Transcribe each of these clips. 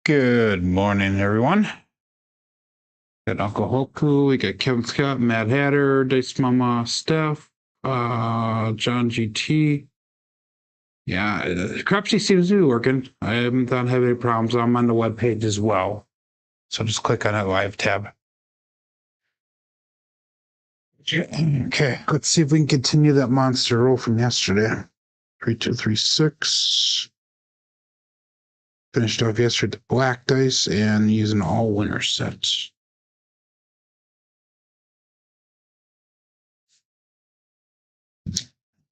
Good morning, everyone. Got Uncle Hoku, we got Kevin Scott, Mad Hatter, Dice Mama, Steph, John GT. Yeah, Crapsee seems to be working. I haven't done have any problems. I'm on the web page as well. So just click on that live tab. Okay, let's see if we can continue that monster roll from yesterday. 3236. Finished off yesterday with the black dice and using all winner sets.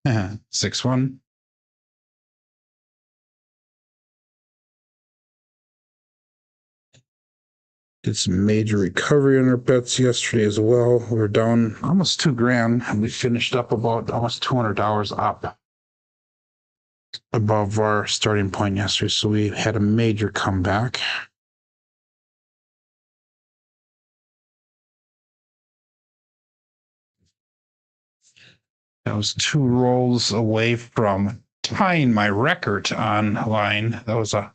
Uh-huh. 6-1. Did some major recovery on our bets yesterday as well. We were down almost $2,000 and we finished up about almost $200 up above our starting point yesterday. So we had a major comeback. I was 2 rolls away from tying my record online. That was a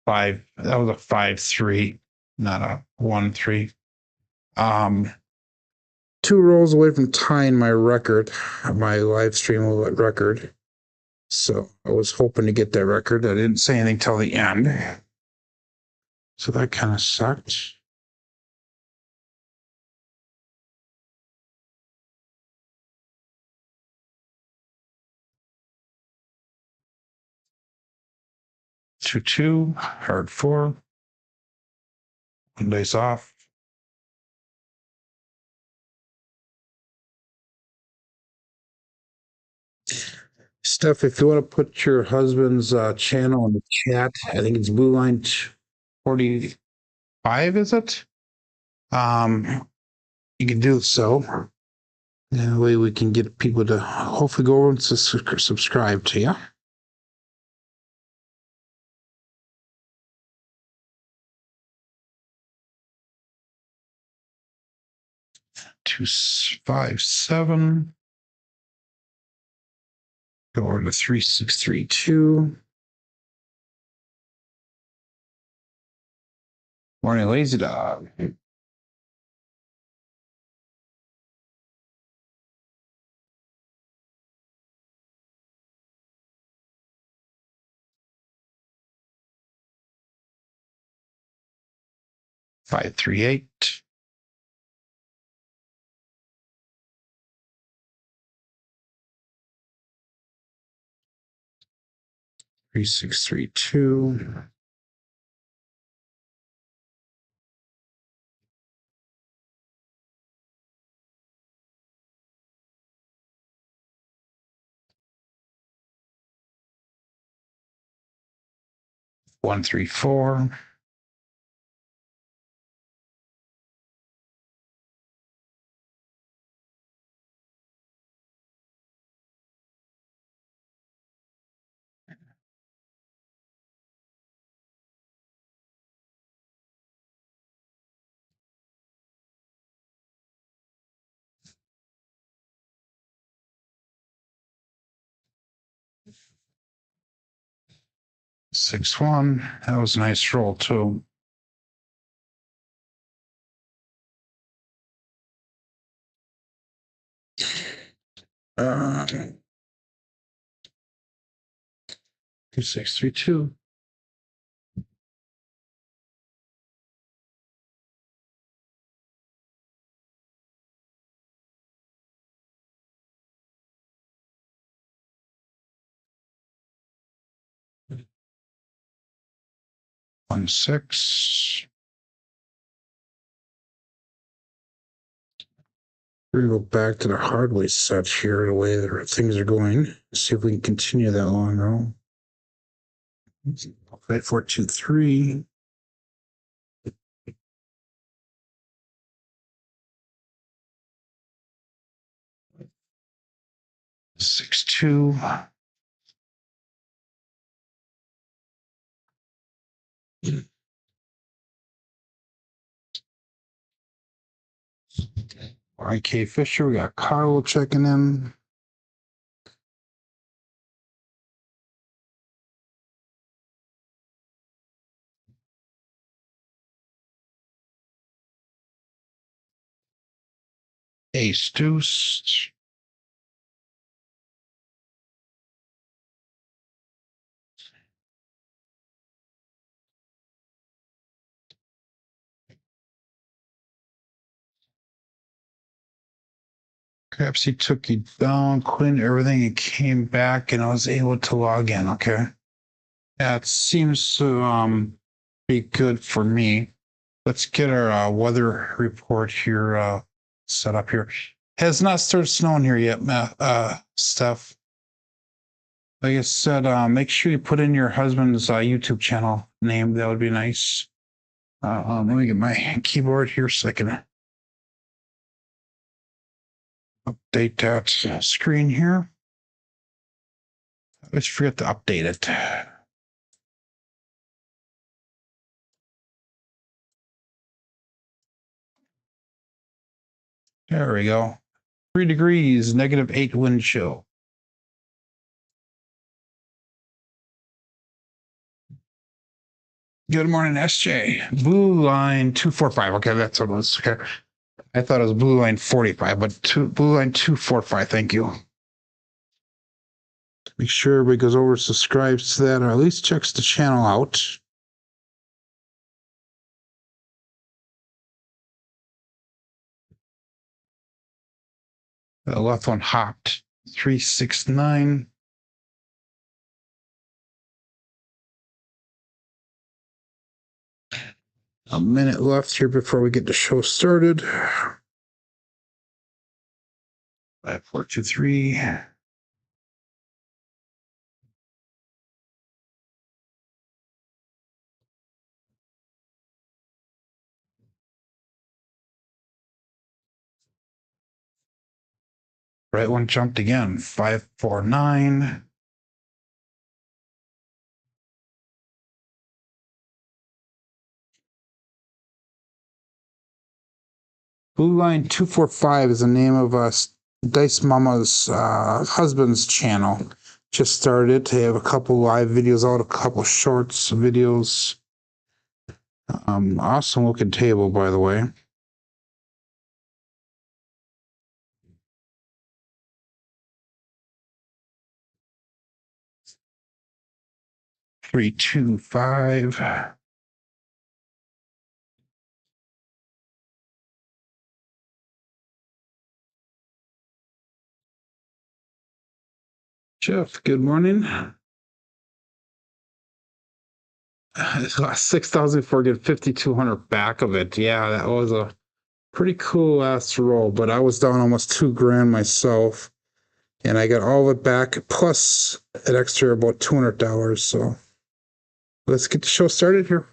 5-3, not a 1-3. 2 rolls away from tying my record, my live stream record. So I was hoping to get that record. I didn't say anything till the end. So that kind of sucked. Two, hard 4. 1 dice off. Steph, if you want to put your husband's channel in the chat, I think it's Blue Line 45, is it? You can do so. That way we can get people to hopefully go over and subscribe to you. Two, 5, 7. Go over to 3, 6, 3, 2. Morning, lazy dog. Five, 3, 8. Three, 6, 3, 2. One, 3, 4. Six, 1. That was a nice roll too. Uh, 2, 6, 3, 2. One, 6. We're gonna go back to the Hardway set here, the way that things are going. See if we can continue that long roll. 5, 4, 2, 3. 6, 2. IK Fisher, we got Carl checking in. Ace deuce. Crapsee took you down, cleaned everything, and came back, and I was able to log in. Okay. Yeah, it seems to be good for me. Let's get our weather report here set up here. Has not started snowing here yet, Steph. Like I said, make sure you put in your husband's YouTube channel name. That would be nice. Let me get my keyboard here so I can update that screen here. I always forget to update it. There we go. 3 degrees, -8 wind chill. Good morning, SJ. Blue line 245. Okay, that's what it was. Okay. I thought it was blue line 45, but blue line 245. Thank you. Make sure everybody goes over, subscribes to that, or at least checks the channel out. The left one hopped. 369. A minute left here before we get the show started. 5, 4, 2, 3. Right one jumped again. 5, 4, 9. Blue line 245 is the name of Dice Mama's husband's channel. Just started. They have a couple live videos out, a couple shorts videos. Awesome looking table, by the way. Three, 2, 5. Jeff, good morning. It's lost 6,000 for get 5,200 back of it. Yeah, that was a pretty cool ass roll, but I was down almost $2,000 myself, and I got all of it back plus an extra about $200. So let's get the show started here.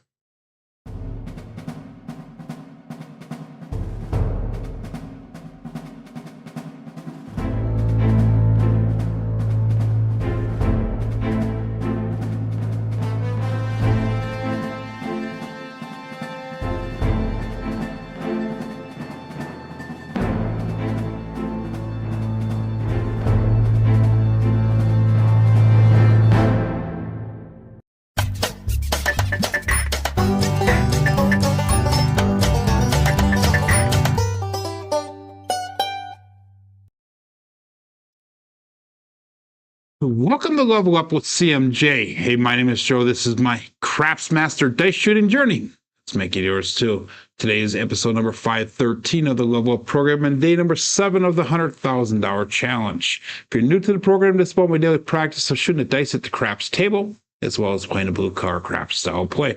Welcome to Level Up with CMJ. Hey, my name is Joe. This is my Craps Master dice shooting journey. Let's make it yours too. Today is episode number 513 of the Level Up program and day number 7 of the $100,000 challenge. If you're new to the program, this is about my daily practice of shooting the dice at the craps table, as well as playing a blue collar craps style play.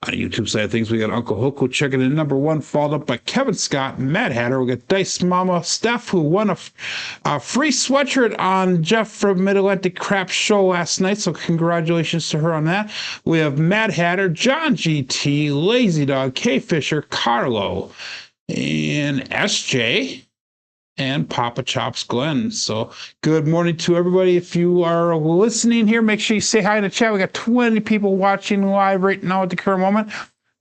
On the YouTube side of things, we got Uncle Hoko checking in number 1, followed up by Kevin Scott, Mad Hatter. We got Dice Mama Steph, who won a free sweatshirt on Jeff from Mid-Atlantic Craps show last night, so congratulations to her on that. We have Mad Hatter, John GT, Lazy Dog, K Fisher, Carlo, and SJ. And Papa Chops Glenn. So good morning to everybody. If you are listening here, make sure you say hi in the chat. We got 20 people watching live right now at the current moment.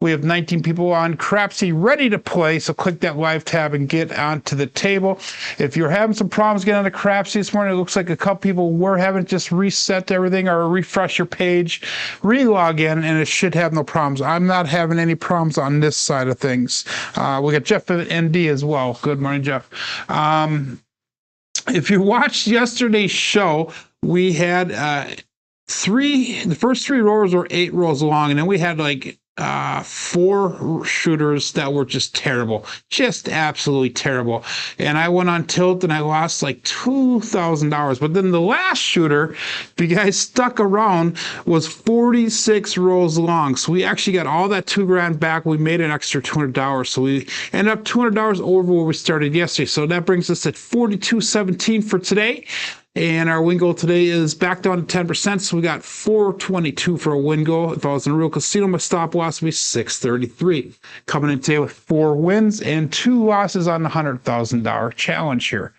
We have 19 people on Crapsee ready to play, so click that live tab and get onto the table. If you're having some problems getting onto Crapsee this morning, it looks like a couple people were having just reset everything or refresh your page, re-log in, and it should have no problems. I'm not having any problems on this side of things. We got Jeff ND as well. Good morning, Jeff. If you watched yesterday's show, we had the first 3 rows were 8 rows long, and then we had like 4 shooters that were just terrible, just absolutely terrible. And I went on tilt and I lost like $2,000. But then the last shooter, if you guys stuck around, was 46 rows long. So we actually got all that $2,000 back. We made an extra $200. So we ended up $200 over where we started yesterday. So that brings us at 42.17 for today. And our win goal today is back down to 10%, so we got 422 for a win goal. If I was in a real casino, my stop loss would be 633. Coming in today with 4 wins and 2 losses on the $100,000 challenge here.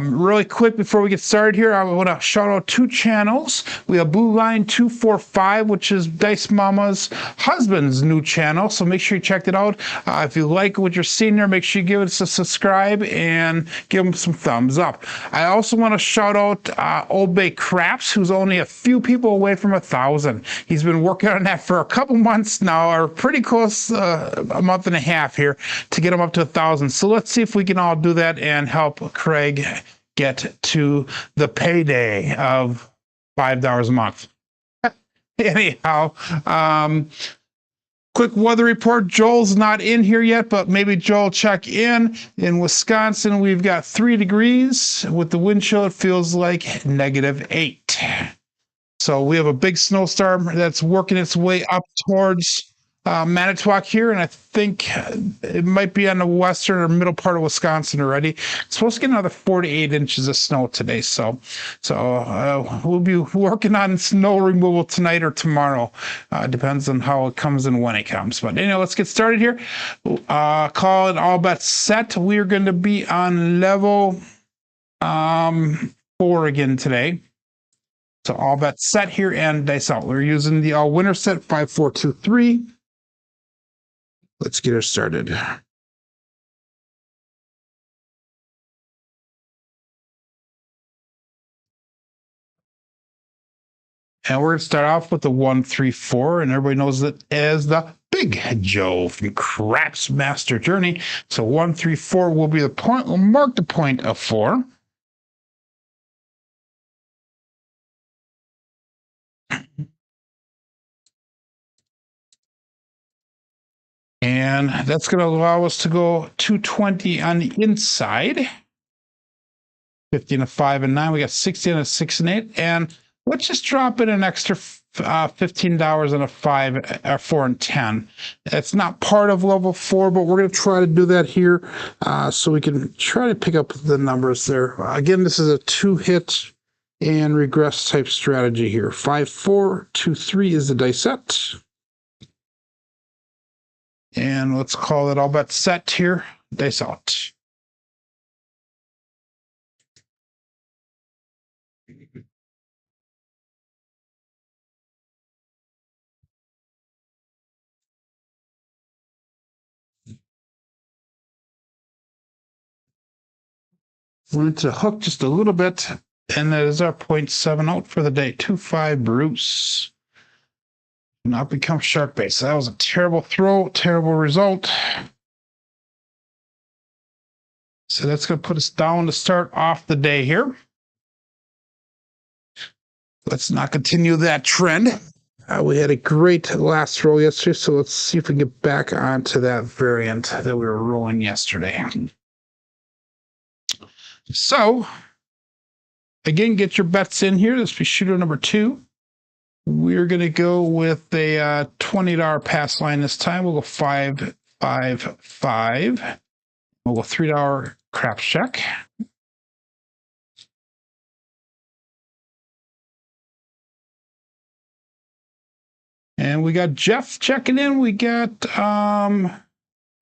Really quick before we get started here, I want to shout out 2 channels. We have Blue Line 245, which is Dice Mama's husband's new channel, so make sure you check it out. If you like what you're seeing there, make sure you give us a subscribe and give him some thumbs up. I also want to shout out Old Bay Craps, who's only a few people away from 1,000. He's been working on that for a couple months now, or pretty close, a month and a half here, to get him up to 1,000. So let's see if we can all do that and help Craig get to the payday of $5 a month. Anyhow, quick weather report. Joel's not in here yet, but maybe Joel check in. In Wisconsin, we've got 3 degrees. With the wind chill, it feels like -8. So we have a big snowstorm that's working its way up towards Manitowoc here, and I think it might be on the western or middle part of Wisconsin already. It's supposed to get another 4 to 8 inches of snow today, so we'll be working on snow removal tonight or tomorrow. Depends on how it comes and when it comes. But anyway, let's get started here. Call it all bets set. We are going to be on level 4 again today. So all bets set here and dice out. We're using the all winner set 5423. Let's get her started. And we're going to start off with the 134, and everybody knows that as the Big Joe from Craps Master Journey. So 134 will be the point. We'll mark the point of 4. And that's going to allow us to go 220 on the inside. 50 and a 5 and 9. We got 60 and a 6 and 8. And let's just drop in an extra $15 on a 5, 4 and 10. It's not part of level 4, but we're going to try to do that here so we can try to pick up the numbers there. Again, this is a 2-hit and regress type strategy here. 5, 4, 2, 3 is the dice set. And let's call it all bet set here. Dice out. Went into the hook just a little bit, and that is our 0.7 out for the day. 2-5 Bruce. Not become shark bait. That was a terrible throw, terrible result. So that's going to put us down to start off the day here. Let's not continue that trend. We had a great last throw yesterday, so let's see if we can get back onto that variant that we were rolling yesterday. So, again, get your bets in here. This will be shooter number 2. We're going to go with a $20 pass line this time. We'll go 5, 5, 5. We'll go $3 craps check. And we got Jeff checking in. We got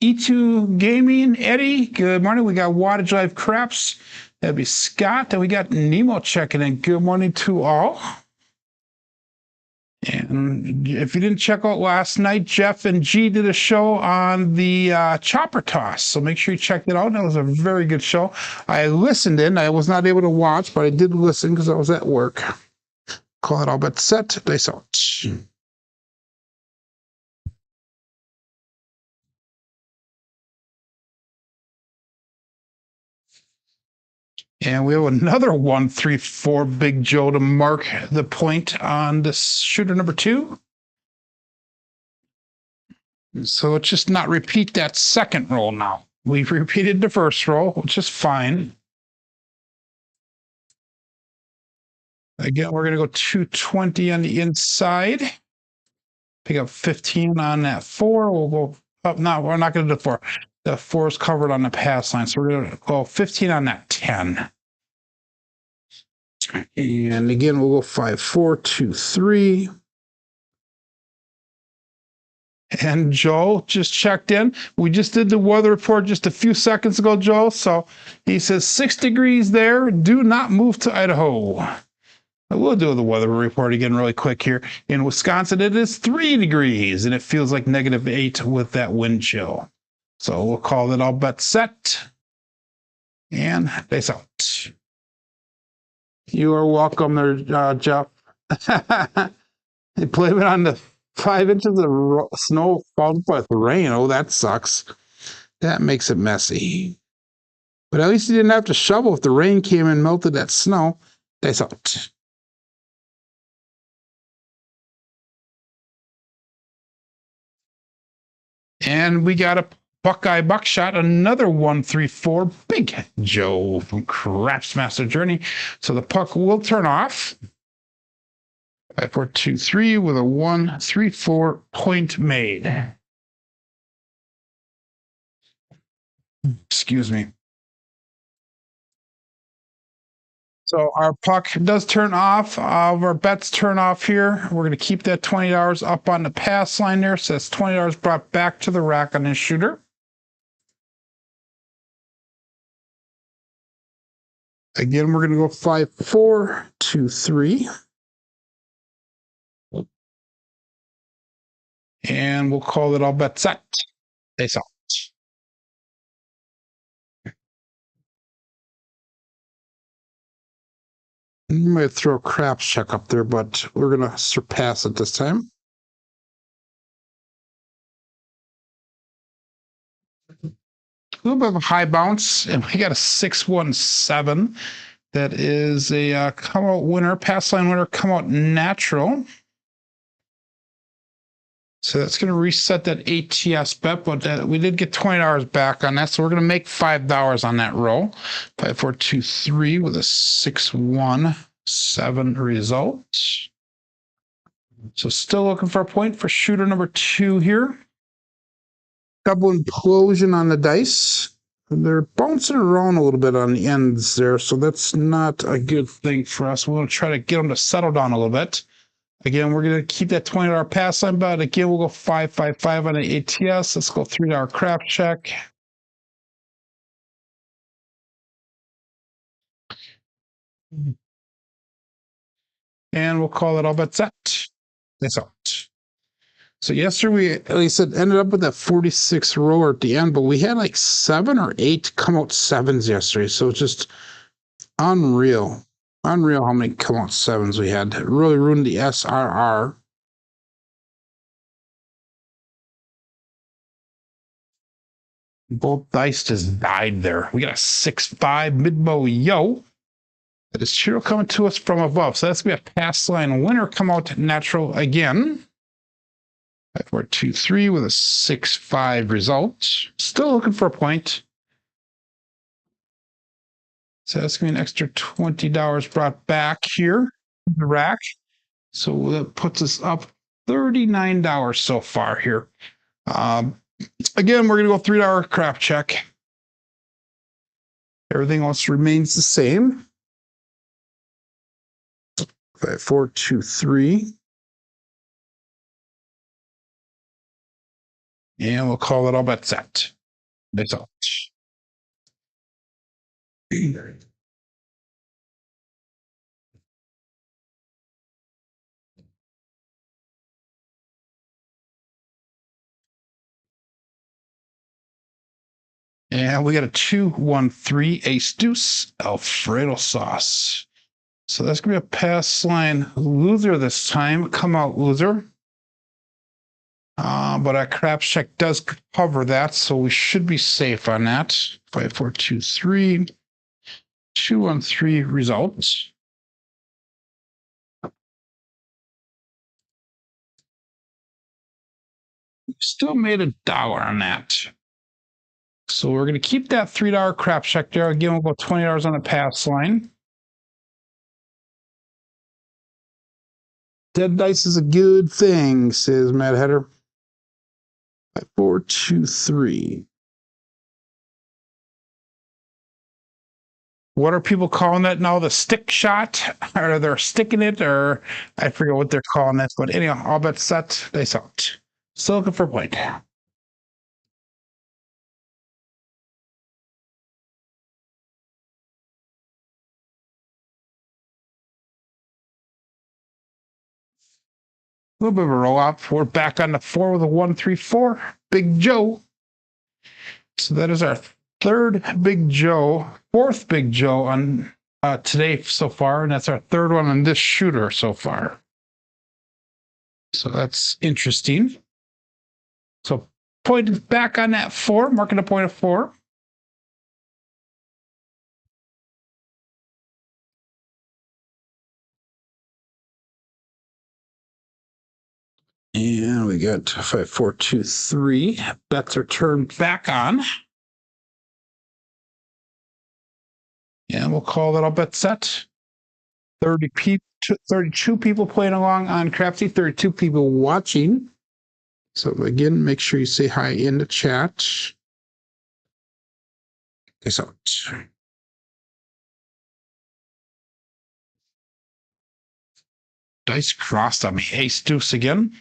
E2 Gaming, Eddie. Good morning. We got Wattage Live Craps. That'd be Scott. And we got Nemo checking in. Good morning to all. And And if you didn't check out last night, Jeff and G did a show on the chopper toss. So make sure you check it out. That was a very good show. I listened in. I was not able to watch, but I did listen because I was at work. Call it all bet set. Dice out. And we have another 1-3-4 Big Joe to mark the point on this shooter number 2. So let's just not repeat that second roll now. We've repeated the first roll, which is fine. Again, we're going to go 220 on the inside. Pick up 15 on that 4. We'll go up. No, we're not going to do 4. The 4 is covered on the pass line. So we're going to go 15 on that 10. And again, we'll go 5, 4, 2, 3. And Joe just checked in. We just did the weather report just a few seconds ago, Joe. So he says 6 degrees there. Do not move to Idaho. I will do the weather report again really quick here. In Wisconsin, it is 3 degrees, and it feels like -8 with that wind chill. So we'll call it all bet set. And dice out. You are welcome there, Jeff. Blame it on the 5 inches of snow followed by rain. Oh, that sucks. That makes it messy. But at least you didn't have to shovel if the rain came and melted that snow. Dice out. And we got a Buckeye Buckshot, another 1-3-4 Big Joe from Craps Master Journey. So the puck will turn off. 5, 4, 2, 3 with a 1-3-4 point made. Excuse me. So our puck does turn off. Our bets turn off here. We're going to keep that $20 up on the pass line there. So that's $20 brought back to the rack on this shooter. Again, we're going to go 5, 4, 2, 3. And we'll call it all bet set. Face out. I might throw a craps check up there, but we're going to surpass it this time. A little bit of a high bounce, and we got a 6-1-7. That is a come out winner, pass line winner, come out natural. So that's going to reset that ATS bet, but we did get $20 back on that. So we're going to make $5 on that roll. 5, 4, 2, 3 with a 6-1-7 result. So still looking for a point for shooter number 2 here. Double implosion on the dice. They're bouncing around a little bit on the ends there, so that's not a good thing for us. We're going to try to get them to settle down a little bit. Again, we're going to keep that $20 pass line bet. Again, we'll go 5, 5, 5 on the ATS. Let's go $3 crap check. And we'll call it all bet set. That's out. So yesterday we, at least it ended up with that 46 roller at the end, but we had like 7 or 8 come out 7s yesterday. So it's just unreal. Unreal how many come out 7s we had. It really ruined the SRR. Both dice just died there. We got a 6-5 mid-bow yo. That is Chiro coming to us from above. So that's going to be a pass line winner come out natural again. 5, 4, 2, 3 with a 6-5 result. Still looking for a point. So that's going to be an extra $20 brought back here in the rack. So that puts us up $39 so far here. Again, we're going to go $3 crap check. Everything else remains the same. 5, 4, 2, 3. And we'll call it all bet set. That's all. And we got a 2-1-3 ace deuce Alfredo sauce. So that's gonna be a pass line loser this time. Come out loser. But our craps check does cover that, so we should be safe on that. 5, 4, 2, 3. 2-1-3 results. Still made $1 on that. So we're going to keep that $3 crap check there. Again, we'll go $20 on the pass line. Dead dice is a good thing, says Mad Hatter. 5, 4, 2, 3. What are people calling that now? The stick shot? Or they're sticking it, or I forget what they're calling it. But anyhow, all bets set, dice out. Still looking for a point. A little bit of a roll up. We're back on the 4 with a 1-3-4. Big Joe. So that is our third Big Joe, fourth Big Joe on today so far, and that's our third one on this shooter so far. So that's interesting. So point back on that 4, marking a point of 4. And we got 5, 4, 2, 3. Bets are turned back on. And we'll call that all bet set. 32 people playing along on Crapsee, 32 people watching. So again, make sure you say hi in the chat. Peace out. Dice crossed on me. Ace deuce again.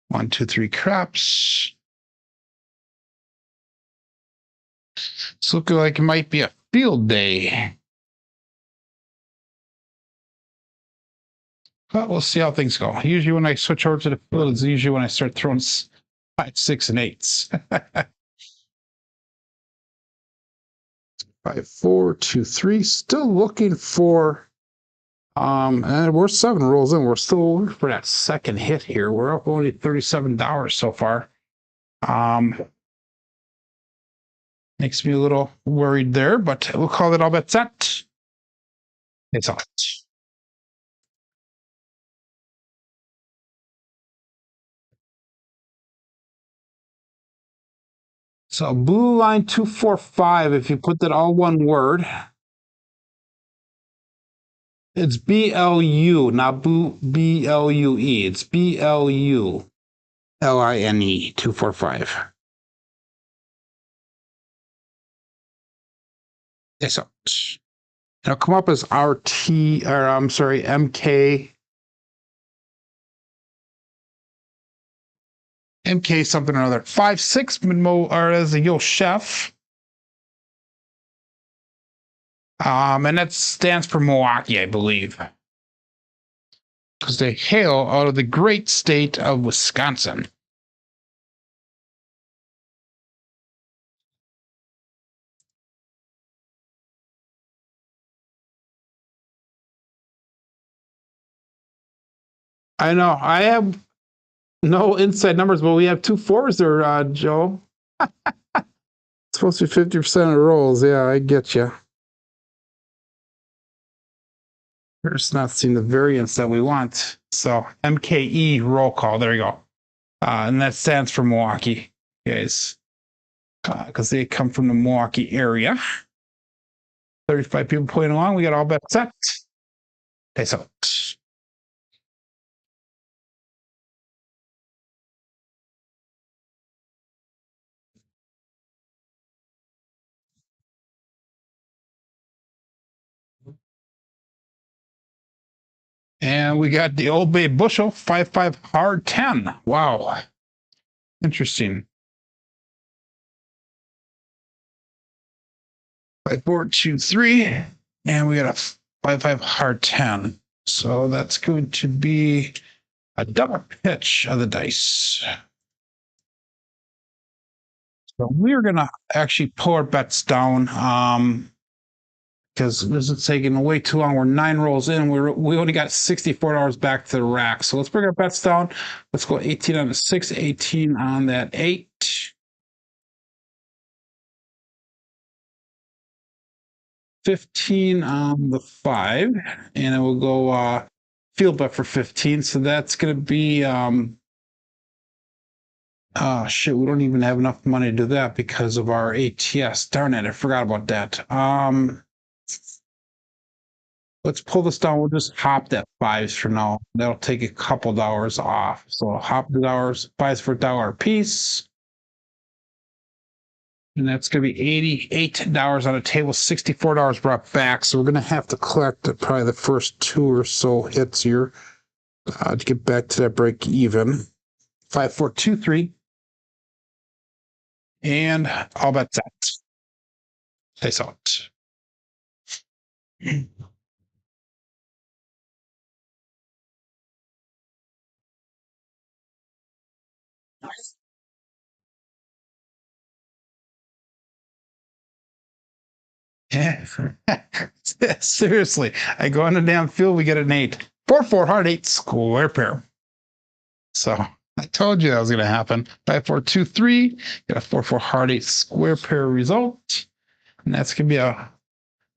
1, 2, 3 craps. It's looking like it might be a field day. But we'll see how things go. Usually when I switch over to the field, it's usually when I start throwing 5, 6, and 8s. 5, 4, 2, 3. Still looking for and we're 7 rolls in. We're still looking for that second hit here. We're up only $37 so far. Makes me a little worried there, but we'll call it all bet set. It's out. So blue line 245, if you put that all one word, it's BLU, not BLUE. It's BLULINE 245. Yes, so it'll come up as RT, or I'm sorry, MK something or other. 5-6 or as a Yo Chef. And that stands for Milwaukee, I believe. Because they hail out of the great state of Wisconsin. I know. I have no inside numbers, but we have 2 4s there, Joe. It's supposed to be 50% of rolls. Yeah, I get you. We're just not seeing the variance that we want. So MKE roll call. There you go. And that stands for Milwaukee, guys. Because they come from the Milwaukee area. 35 people playing along. We got all bets set. Peace out. And we got the Old Bay Bushel 5-5 hard 10. Wow. Interesting. 5, 4, 2, 3. And we got a 5-5 hard 10. So that's going to be a double pitch of the dice. So we're gonna actually pull our bets down. Because this is taking way too long. We're 9 rolls in. We only got $64 back to the rack. So let's bring our bets down. Let's go 18 on the 6, 18 on that 8. 15 on the 5. And then we'll go field bet for 15. So that's gonna be oh shit, we don't even have enough money to do that because of our ATS. Darn it, I forgot about that. Let's pull this down. We'll just hop that 5s for now. That'll take a couple dollars off. So hop the dollars, 5s for $1 a piece. And that's going to be $88 on a table, $64 brought back. So we're going to have to collect probably the first 2 or so hits here to get back to that break even. 5, 4, 2, 3. And all bets out. Face out. Yeah. Seriously, I go on the damn field, we get an 8. 4, 4, hard 8, square pair. So I told you that was going to happen. 5, 4, 2, 3. Got a 4, 4, hard 8, square pair result. And that's going to be a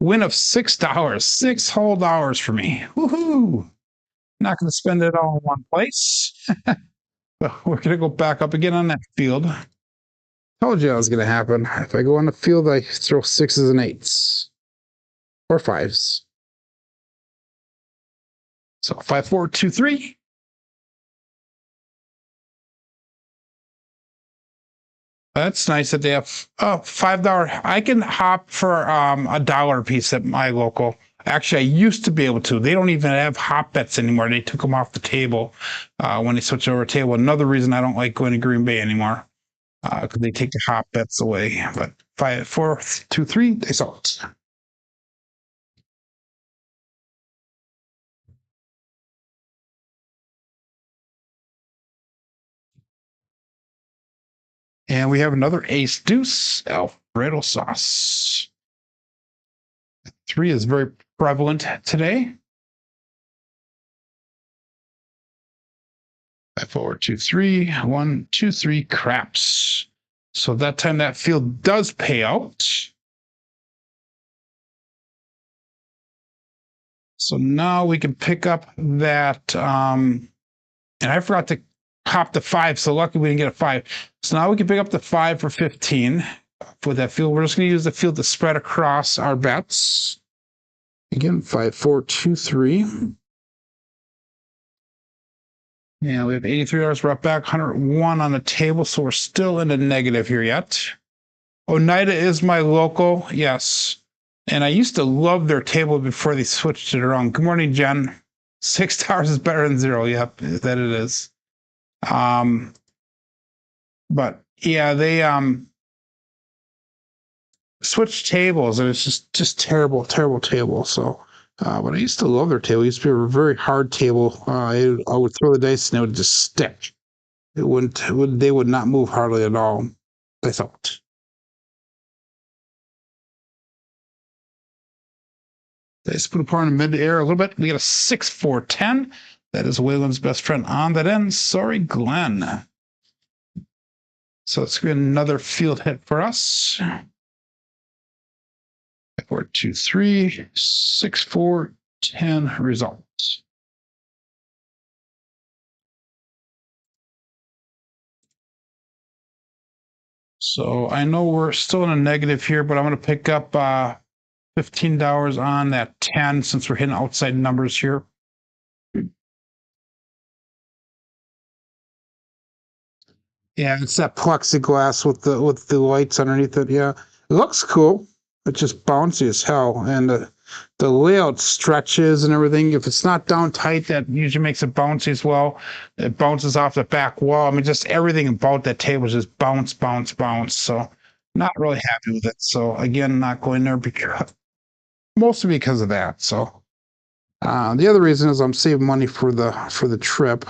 win of $6. 6 whole dollars for me. Woohoo! Not going to spend it all in one place. So we're going to go back up again on that field. Told you that was going to happen. If I go on the field, I throw 6s and 8s. Or 5s. So 5, 4, 2, 3. That's nice that they have $5. I can hop for $1 a piece at my local. Actually, I used to be able to. They don't even have hop bets anymore. They took them off the table when they switched over to table. Another reason I don't like going to Green Bay anymore because they take the hop bets away. But 5, 4, 2, 3, they saw it. And we have another ace deuce Alfredo sauce. 3 is very prevalent today. 5, 4, 2, 3, 1, 2, 3, craps. So that time that field does pay out. So now we can pick up that, and I forgot to hop the 5, so lucky we didn't get a 5. So now we can pick up the 5 for 15 for that field. We're just going to use the field to spread across our bets. Again, 5, 4, 2, 3. Yeah, we have $83 brought back, 101 on the table, so we're still in the negative here yet. Oneida is my local, yes. And I used to love their table before they switched it around. Good morning, Jen. $6 is better than 0. Yep, that it is. But yeah, they switched tables, and it's just terrible table. So, but I used to love their table. It used to be a very hard table. I would throw the dice and it would just stick. They would not move hardly at all. I thought. They split apart in mid-air a little bit. We got a 6, 4, 10. That is Waylon's best friend on that end. Sorry, Glenn. So it's going to be another field hit for us. 5, 4, 2, 3, 6, 4, 10 results. So I know we're still in a negative here, but I'm going to pick up $15 on that 10 since we're hitting outside numbers here. Yeah, it's that plexiglass with the lights underneath it. Yeah, it looks cool. It's just bouncy as hell, and the layout stretches and everything. If it's not down tight, that usually makes it bouncy as well. It bounces off the back wall. I mean, just everything about that table is just bounce, bounce, bounce. So, not really happy with it. So again, not going there because mostly because of that. So, the other reason is I'm saving money for the trip,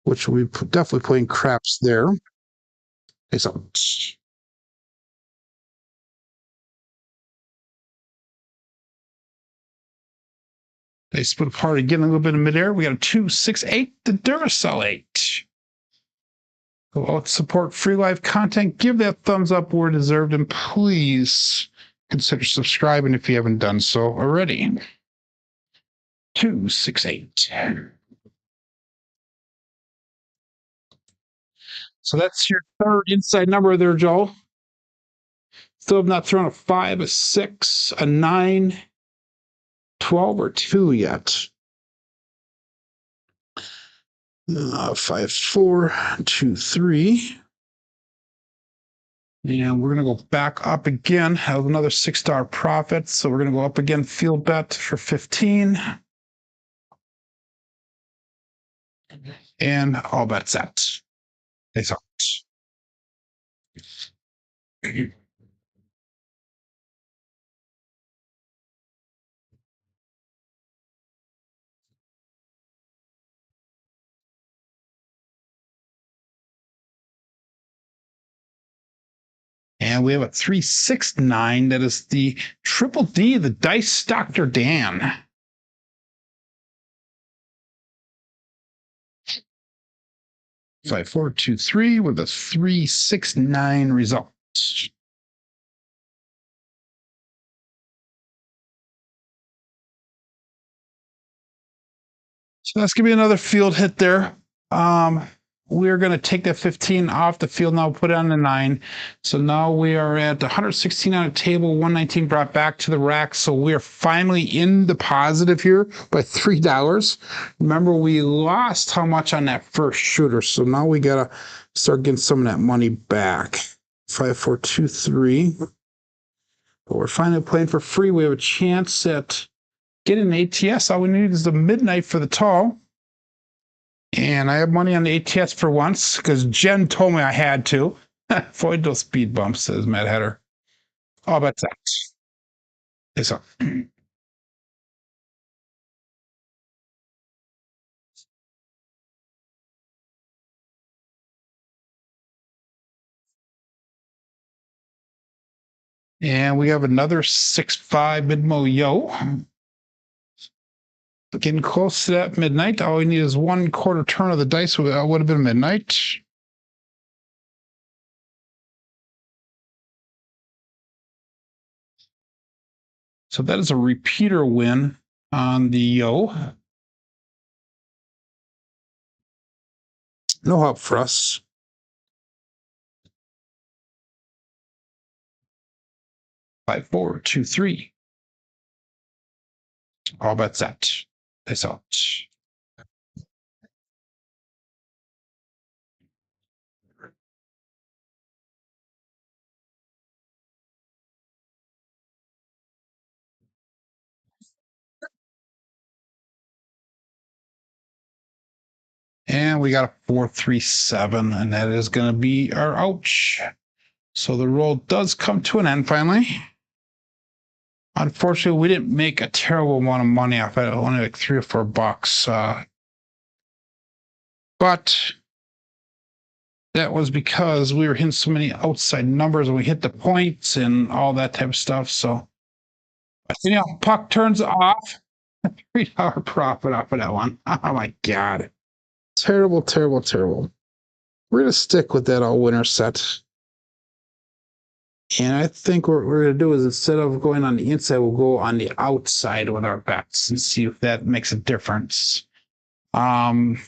which we definitely playing craps there. Okay, so They split apart again a little bit in midair. We got a 2, 6, 8, the Duracell 8. Go out, support free live content. Give that thumbs up where deserved, and please consider subscribing if you haven't done so already. 2, 6, 8. So that's your third inside number there, Joel. Still have not thrown a 5, a 6, a 9, 12, or 2 yet. 5, 4, 2, 3. And we're going to go back up again, have another $6 profit. So we're going to go up again, field bet for 15. And all bets set. Thanks out. And we have a 369. That is the Triple D, the Dice Dr. Dan. Five, 4, 2, 3 with a 369 result. So that's gonna be another field hit there. We're going to take that 15 off the field now, put it on the 9. So now we are at 116 on the table, 119 brought back to the rack. So we're finally in the positive here by $3. Remember, we lost how much on that first shooter. So now we got to start getting some of that money back. 5, 4, 2, 3. But we're finally playing for free. We have a chance at getting an ATS. All we need is the midnight for the tall. And I have money on the ATS for once because Jen told me I had to. Avoid those speed bumps, says Mad Hatter. All about that. Okay, so. And we have another 6-5 mid-mo yo. Getting close to that midnight. All we need is 1/4 turn of the dice. Would have been midnight. So that is a repeater win on the yo. No help for us. 5, 4, 2, 3. All bets set. That's out. And we got a 4-3-7, and that is going to be our ouch. So the roll does come to an end finally. Unfortunately, we didn't make a terrible amount of money off it, only like $3 or $4. But that was because we were hitting so many outside numbers and we hit the points and all that type of stuff. So, you know, puck turns off. $3 profit off of that one. Oh my God. Terrible, terrible, terrible. We're going to stick with that all winner set. And I think what we're going to do is instead of going on the inside, we'll go on the outside with our bets and see if that makes a difference. Yeah.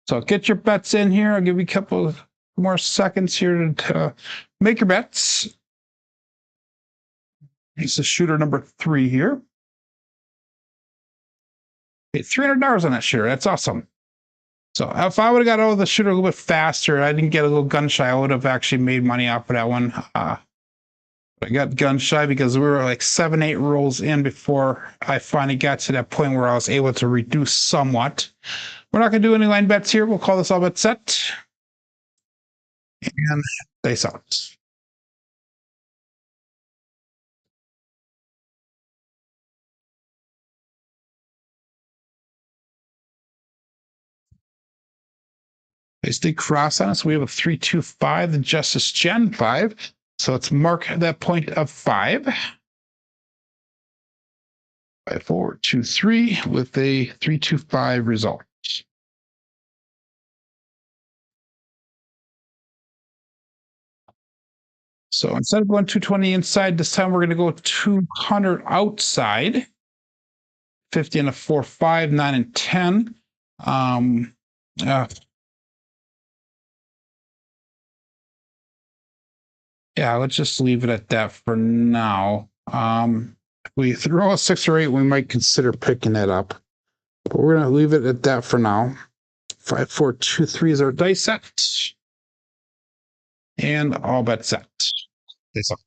So get your bets in here. I'll give you a couple more seconds here to make your bets. This is shooter number 3 here. Okay, $300 on that shooter. That's awesome. So if I would have got out of the shooter a little bit faster, I didn't get a little gun shy, I would have actually made money off of that one. I got gun shy because we were like 7, 8 rolls in before I finally got to that point where I was able to reduce somewhat. We're not going to do any line bets here. We'll call this all bet set. And dice out. They stay cross on us. We have a 3-2-5, the Justice Gen 5. So let's mark that point of 5. 5, 4, 2, 3 with a 3, 2, 5 result. So instead of going 220 inside, this time we're going to go 200 outside. 50 and a 4, 5, 9, and 10. Yeah, let's just leave it at that for now. If we throw a 6 or 8, we might consider picking it up. But we're going to leave it at that for now. 5, 4, 2, 3 is our dice set. And all bet set. Dice up.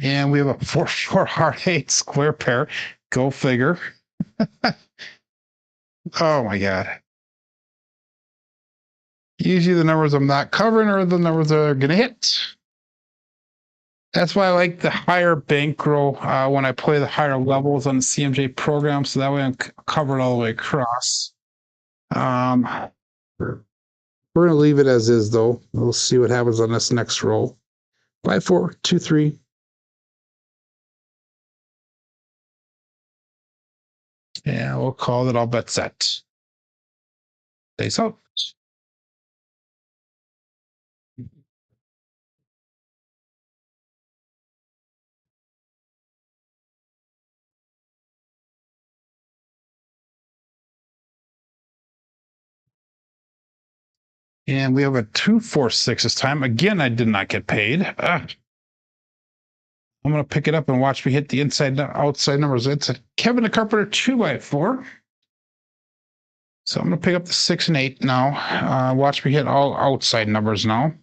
And we have a 4, 4 heart 8 square pair. Go figure. Oh my God. Usually the numbers I'm not covering are the numbers that are going to hit. That's why I like the higher bankroll when I play the higher levels on the CMJ program. So that way I'm covered all the way across. We're going to leave it as is, though. We'll see what happens on this next roll. 5, 4, 2, 3. Yeah, we'll call it all bet set. Face out. And we have a 2, 4, 6 this time. Again, I did not get paid. I'm going to pick it up and watch me hit the inside outside numbers. It's a Kevin the Carpenter 2 by 4. So I'm going to pick up the 6 and 8 now. Watch me hit all outside numbers now.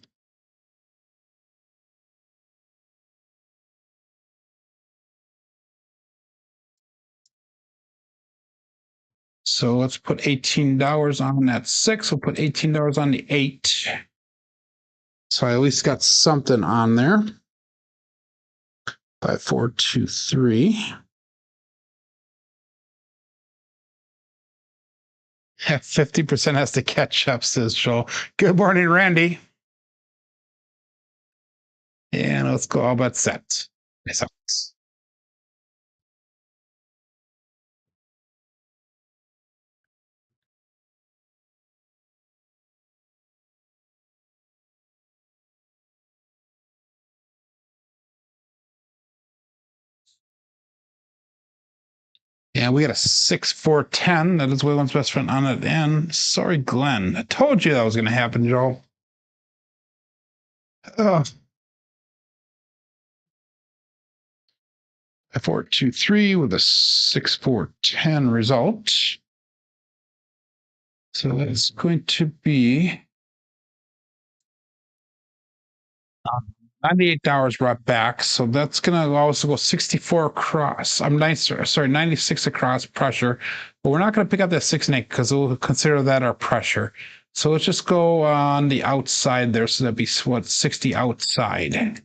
So let's put $18 on that 6. We'll put $18 on the 8. So I at least got something on there. 5, 4, 2, 3. 50% has to catch up, says Joel. Good morning, Randy. And let's go all bet set. Nice. Yeah, we got a 6, 4, 10. That is Waylon's best friend on it. And sorry, Glenn. I told you that was going to happen, Joel. Oh. 5, 4, 2, 3 with a 6, 4, 10 result. So that's going to be $98 brought back. So that's going to also go 64 across. I'm nice. Sorry, 96 across pressure. But we're not going to pick up that 6 and 8 because we'll consider that our pressure. So let's just go on the outside there. So that'd be what, 60 outside.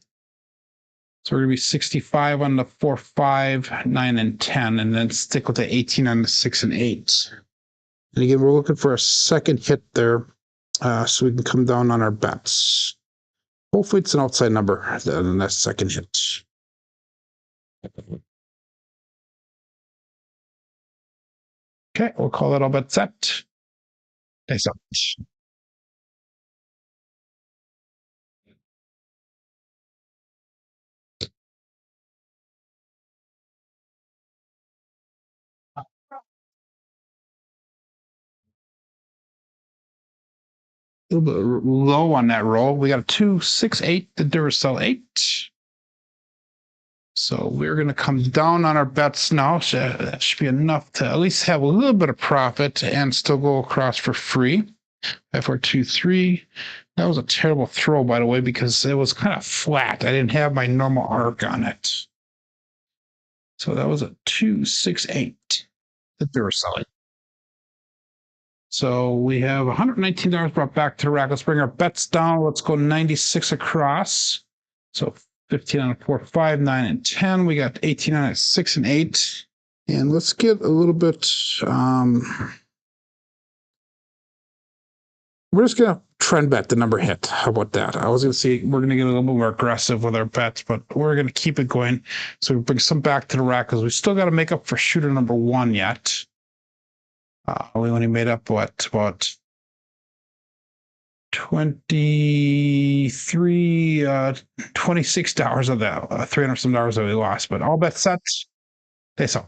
So we're going to be 65 on the 4, 5, 9, and 10, and then stick with the 18 on the 6 and 8. And again, we're looking for a second hit there so we can come down on our bets. Hopefully it's an outside number, the next second hit. Okay, we'll call that all bet set. Nice up. A little bit low on that roll. We got a 2, 6, 8, the Duracell 8. So we're going to come down on our bets now. So that should be enough to at least have a little bit of profit and still go across for free. 5, 4, 2, 3. That was a terrible throw, by the way, because it was kind of flat. I didn't have my normal arc on it. So that was a 2, 6, 8 that they were selling. So we have $119 brought back to the rack. Let's bring our bets down. Let's go 96 across. So 15 on a 4, 5, 9, and 10. We got 18 on a 6 and 8. And let's get a little bit, we're just going to trend bet the number hit. How about that? I was going to say we're going to get a little bit more aggressive with our bets, but we're going to keep it going. So we bring some back to the rack because we still got to make up for shooter number one yet. We only made up what, about 23, $26 of that, $300 some dollars that we lost, but all bets set. They saw.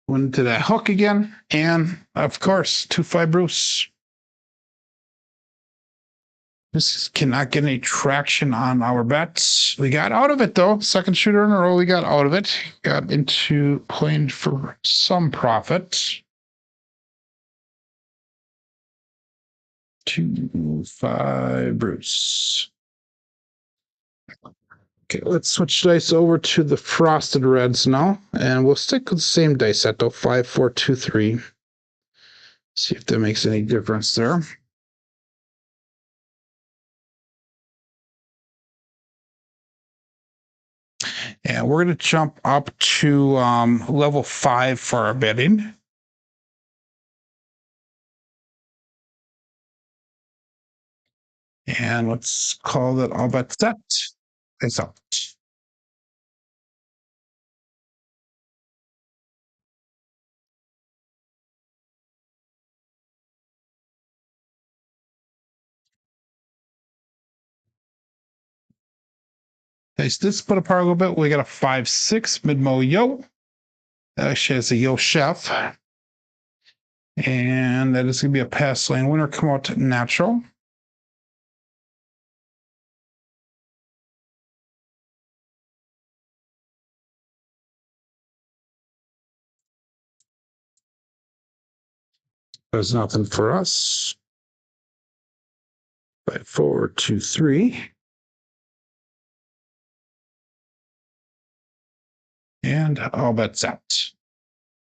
Went to that hook again, and of course, 2-5 Bruce. This cannot get any traction on our bets. We got out of it though. Second shooter in a row, we got out of it. Got into playing for some profit. 2-5 Bruce. Okay, let's switch dice over to the frosted reds now, and we'll stick with the same dice set though. 5, 4, 2, 3. See if that makes any difference there. And we're going to jump up to level 5 for our betting. And let's call that all bet set. It's out. Nice. This split apart a little bit. We got a 5-6 mid-mo yo. That actually has a yo chef. And that is going to be a pass lane winner. Come out natural. There's nothing for us. 5, 4, 2, 3. And all bets out.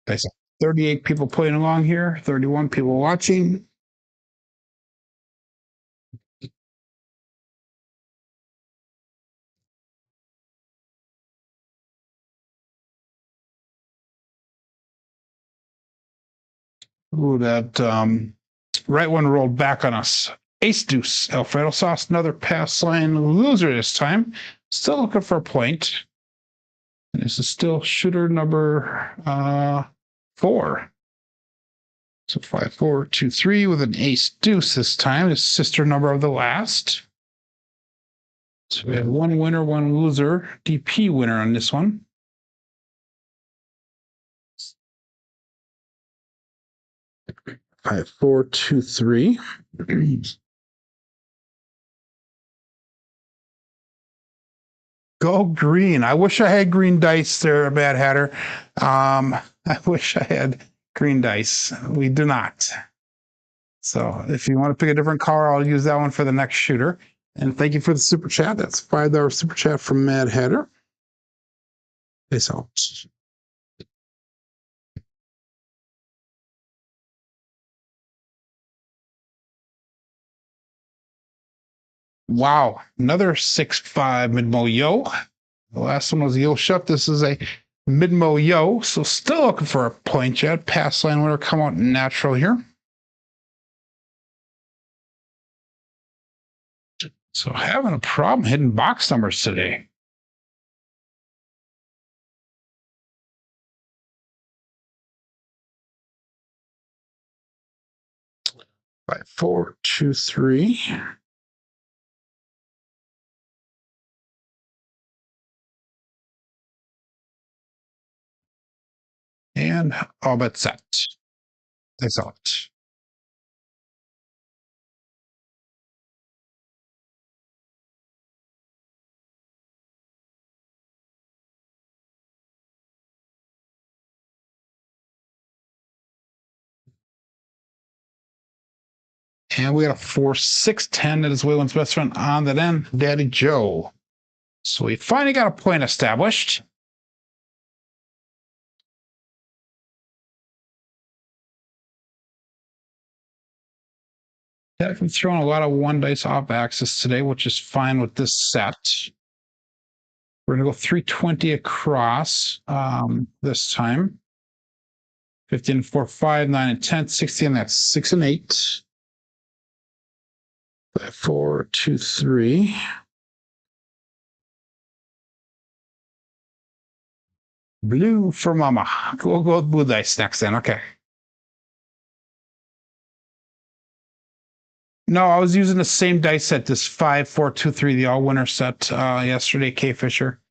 Nice. 38 people playing along here, 31 people watching. Ooh, that right one rolled back on us. Ace deuce, Alfredo sauce, another pass line loser this time. Still looking for a point. And this is still shooter number 4. So 5, 4, 2, 3 with an ace deuce this time. It's sister number of the last. So we have one winner, one loser. DP winner on this one. 5, 4, 2, 3. Go green. I wish I had green dice there, Bad Hatter. I wish I had green dice. We do not. So if you want to pick a different color, I'll use that one for the next shooter. And thank you for the super chat. That's $5 super chat from Mad Hatter. Peace out. Wow, another 6-5 mid-mo yo. The last one was yo chef. This is a mid-mo yo. So still looking for a point yet. Pass line winner come out natural here. So having a problem hitting box numbers today. Five, 4, 2, 3. And all but set. That's out. And we got a 4-6-10. That is Waylon's best friend on that end, Daddy Joe. So we finally got a point established. Yeah, I'm throwing a lot of one dice off axis today, which is fine with this set. We're going to go 320 across this time. 15, 4, 5, 9, and 10, 16. That's 6 and 8. 5, 4, 2, 3. Blue for mama. We'll go with blue dice next then. Okay. No, I was using the same dice set, this 5, 4, 2, 3, the all winner set yesterday, K Fisher.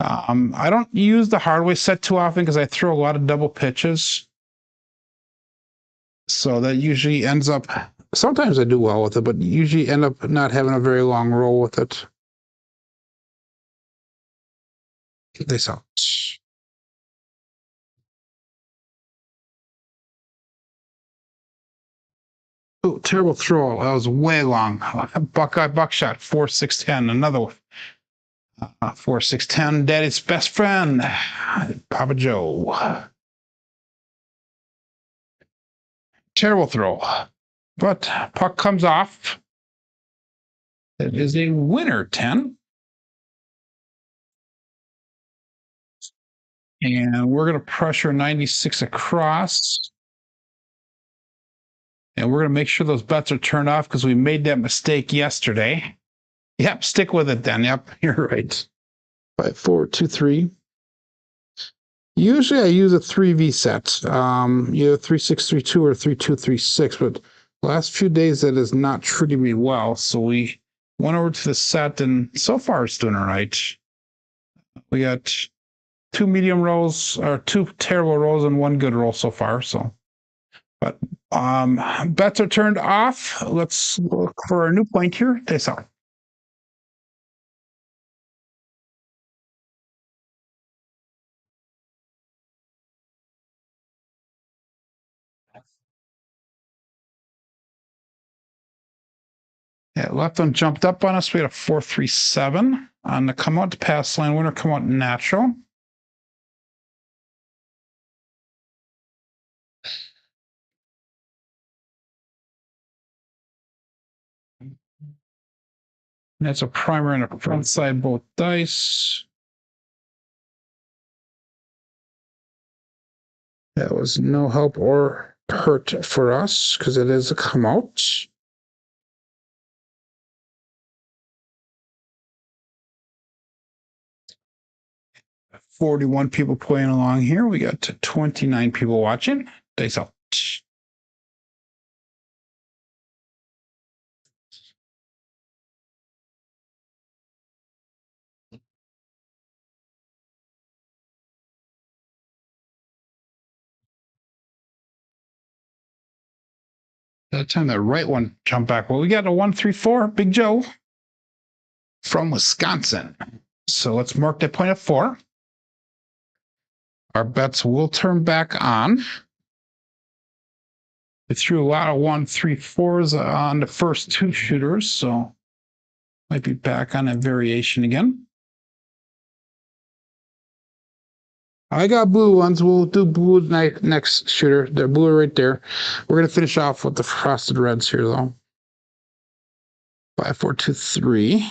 I don't use the Hardway set too often because I throw a lot of double pitches. So that usually ends up, sometimes I do well with it, but usually end up not having a very long roll with it. Get this out. Oh, terrible throw. That was way long. Buckeye buckshot, 4, 6, 10. Another one. 4, 6, 10. Daddy's best friend, Papa Joe. Terrible throw. But puck comes off. It is a winner, 10. And we're going to pressure 96 across. And we're going to make sure those bets are turned off because we made that mistake yesterday. Yep, stick with it then. Yep, you're right. 5, 4, 2, 3. Usually I use a 3V set, either 3, 6, 3, 2 or 3, 2, 3, 6, but the last few days that is not treating me well. So we went over to the set and so far it's doing all right. We got 2 medium rolls or 2 terrible rolls and 1 good roll so far. So, but bets are turned off. Let's look for a new point here. This out. Yeah, left one jumped up on us. We had a 4-3-7 on the come out to pass line winner, come out natural. That's a primer and a front side both dice. That was no help or hurt for us because it is a come out. 41 people playing along here. We got 29 people watching. Dice out. That time the right one jumped back. Well, we got a 1-3-4, Big Joe from Wisconsin. So let's mark that point at 4. Our bets will turn back on. We threw a lot of 1-3-4s on the first 2 shooters, so might be back on a variation again. I got blue ones. We'll do blue next shooter. They're blue right there. We're going to finish off with the frosted reds here, though. 5, 4, 2, 3.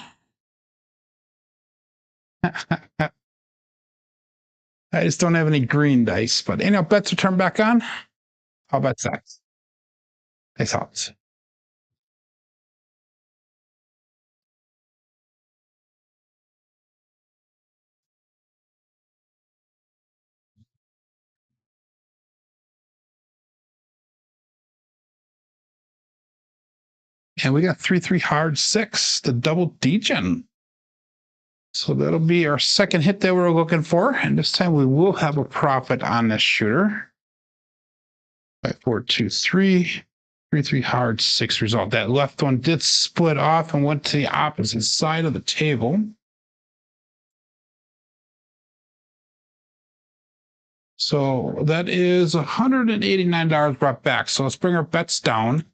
I just don't have any green dice, but any bets are turned back on. How about that? Nice odds. And we got 3-3 hard 6, the double degen. So that'll be our second hit that we're looking for. And this time we will have a profit on this shooter. 5, 4, 2, 3. 3-3 hard 6 result. That left one did split off and went to the opposite side of the table. So that is $189 brought back. So let's bring our bets down.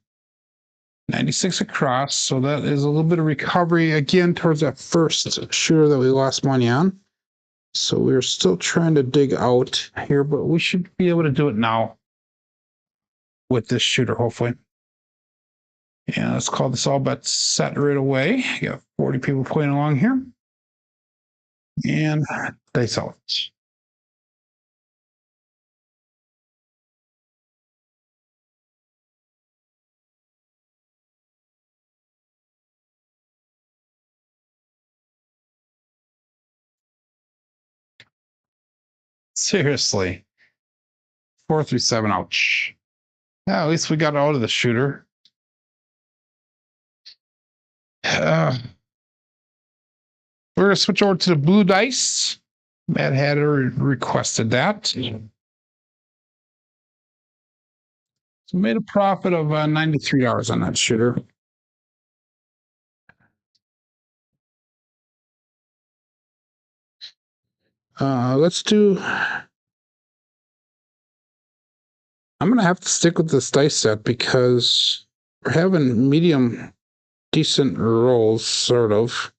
96 across. So that is a little bit of recovery again towards that first shooter that we lost money on. So we're still trying to dig out here, but we should be able to do it now with this shooter, hopefully. And let's call this all bet set right away. You got 40 people playing along here. And dice out. Seriously. 437. Ouch. Yeah, at least we got out of the shooter. We're going to switch over to the blue dice. Mad Hatter requested that. So made a profit of $93 on that shooter. Let's do. I'm going to have to stick with this dice set because we're having medium decent rolls, sort of.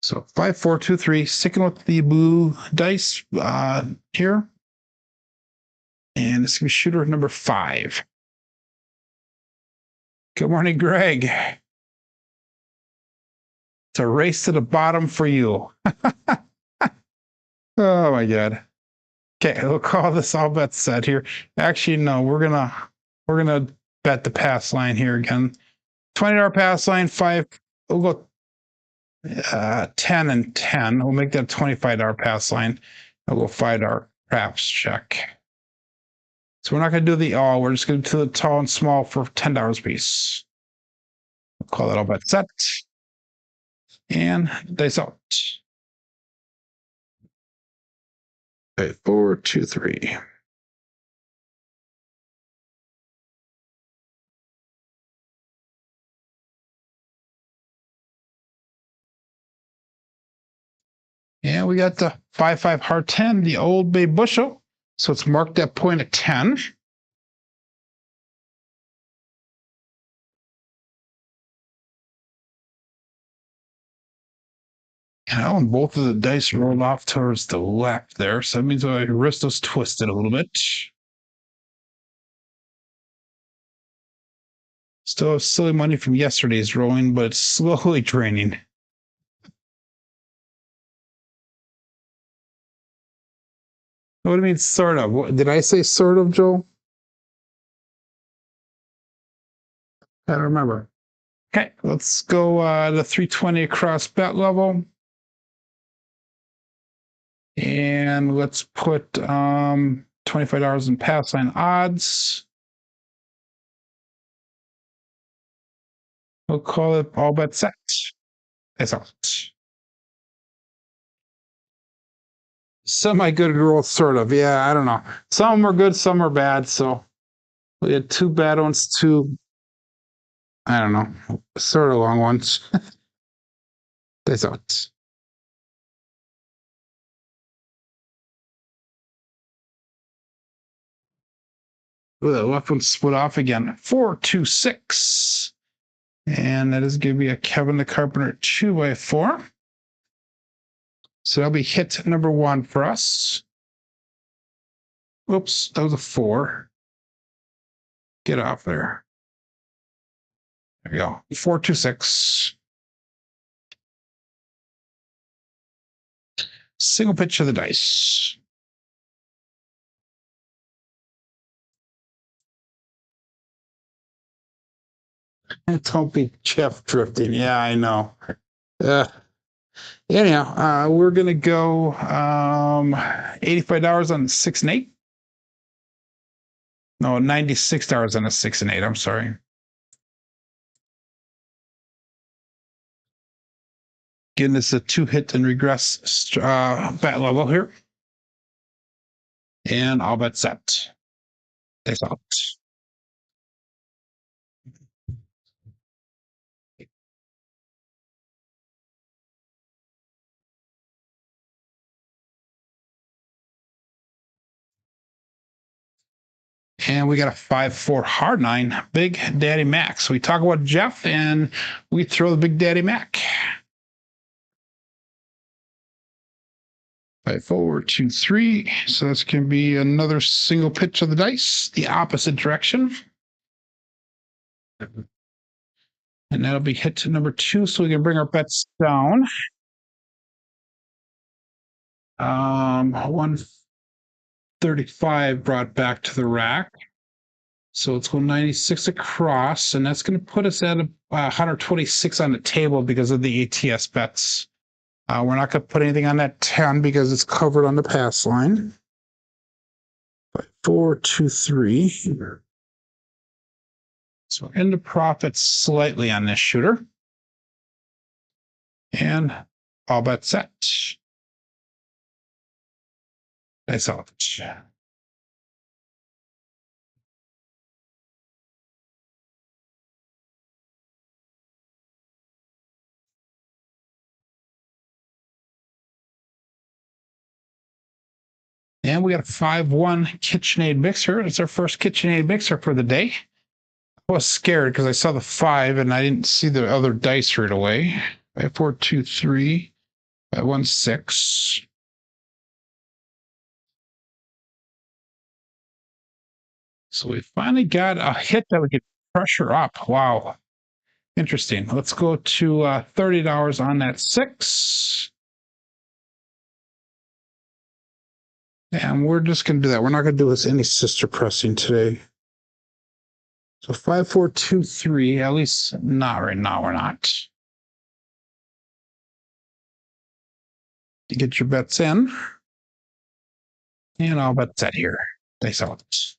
So 5, 4, 2, 3, sticking with the blue dice here. And it's going to be shooter number 5. Good morning, Greg. It's a race to the bottom for you. Oh my God. Okay, we'll call this all bet set here. Actually, no, we're gonna bet the pass line here again. $20 pass line, 5. We'll go 10 and 10. We'll make that $25 pass line. And we'll $5 craps check. So we're not gonna do the all. We're just gonna do the tall and small for $10 a piece. We'll call that all bet set. And dice out. 5, 4, 2, 3. And we got the 5-5 hard 10, the Old Bay bushel. So it's marked that point at 10. And both of the dice rolled off towards the left there. So that means my wrist was twisted a little bit. Still have silly money from yesterday's rolling, but it's slowly draining. What do you mean, sort of? What, did I say sort of, Joel? I don't remember. Okay, let's go the 320 across bet level. And let's put $25 in pass line odds. We'll call it all bet set. That's out. Semi-good roll, sort of. Yeah, I don't know. Some are good, some are bad. So we had 2 bad ones, 2, I don't know, sort of long ones. That's out. Ooh, the left one split off again. 4, 2, 6. And that is going to be a Kevin the Carpenter 2x4. So that'll be hit number 1 for us. Oops, that was a 4. Get off there. There we go. 4, 2, 6. Single pitch of the dice. Don't be Jeff drifting. Yeah, I know. Anyhow, we're gonna go $85 on 6 and 8. No, $96 on a 6 and 8. I'm sorry. Again, this is a 2-hit and regress bet level here. And I'll bet set. Thanks out. And we got a 5-4 hard 9, Big Daddy Mac. So we talk about Jeff and we throw the Big Daddy Mac. 5, 4, 2, 3. So that's going to be another single pitch of the dice, the opposite direction. And that'll be hit to number 2, so we can bring our bets down. 135 brought back to the rack. So let's go 96 across, and that's going to put us at 126 on the table because of the ATS bets. We're not going to put anything on that 10 because it's covered on the pass line. 4, 2, 3. So we're into profit slightly on this shooter. And all bets set. Nice out. And we got a 5-1 KitchenAid mixer. It's our first KitchenAid mixer for the day. I was scared because I saw the 5 and I didn't see the other dice right away. 5, 4, 2, 3. 5, 1, 6. So we finally got a hit that we could pressure up. Wow. Interesting. Let's go to $30 on that 6. And we're just going to do that. We're not going to do this any sister pressing today. So 5, 4, 2, 3. At least not right now. We're not. You get your bets in. And I'll bet that here. They sell it.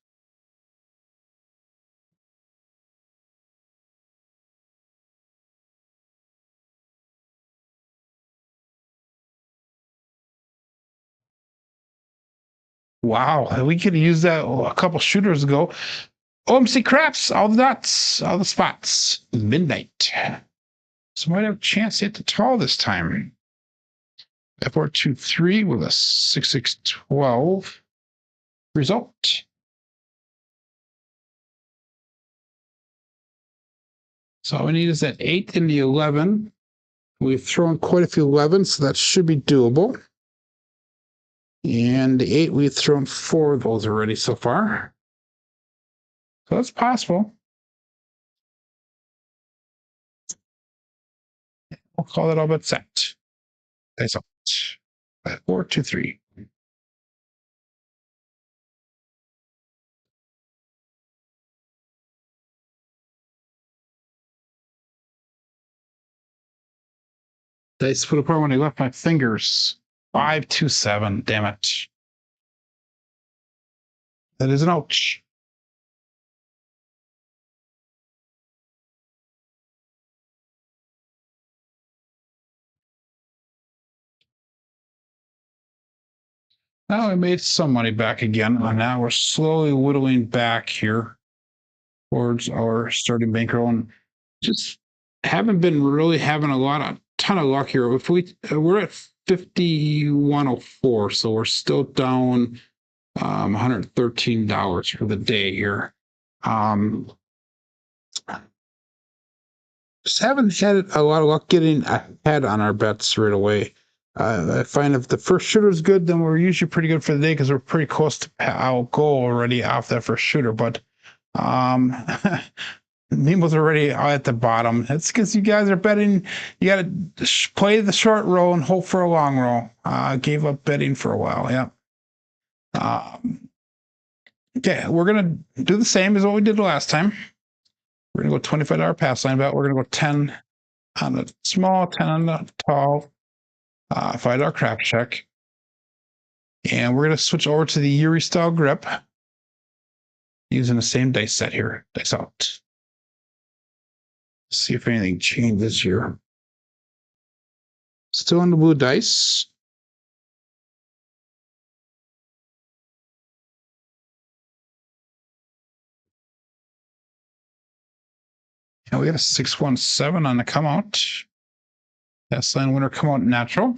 Wow, we could use that a couple shooters ago. OMC craps, all the dots, all the spots. Midnight. So might have a chance to hit the tall this time. F423 with a 6612 result. So all we need is that 8 and the 11. We've thrown quite a few 11s, so that should be doable. And the 8, we've thrown 4 of those already so far. So that's possible. We'll call it all but set. That's all. 4, 2, 3. Dice split apart when I left my fingers. 5, 2, 7. Damn it. That is an ouch. Now we made some money back again, and now we're slowly whittling back here towards our starting bankroll, and just haven't been really having a ton of luck here. If we're at 5104, so we're still down $113 for the day here. Just haven't had a lot of luck getting ahead on our bets right away. I find if the first shooter is good, then we're usually pretty good for the day because we're pretty close to our goal already off that first shooter. But Nemo's already at the bottom. It's because you guys are betting. You got to play the short roll and hope for a long roll. Gave up betting for a while. Yeah. Okay, we're gonna do the same as what we did last time. We're gonna go $25 pass line bet. We're gonna go 10 on the small, 10 on the tall. $5 crap check. And we're going to switch over to the Yuri style grip using the same dice set here. Dice out. See if anything changes here. Still on the blue dice. And we got a 617 on the come out. Pass line winner come out natural.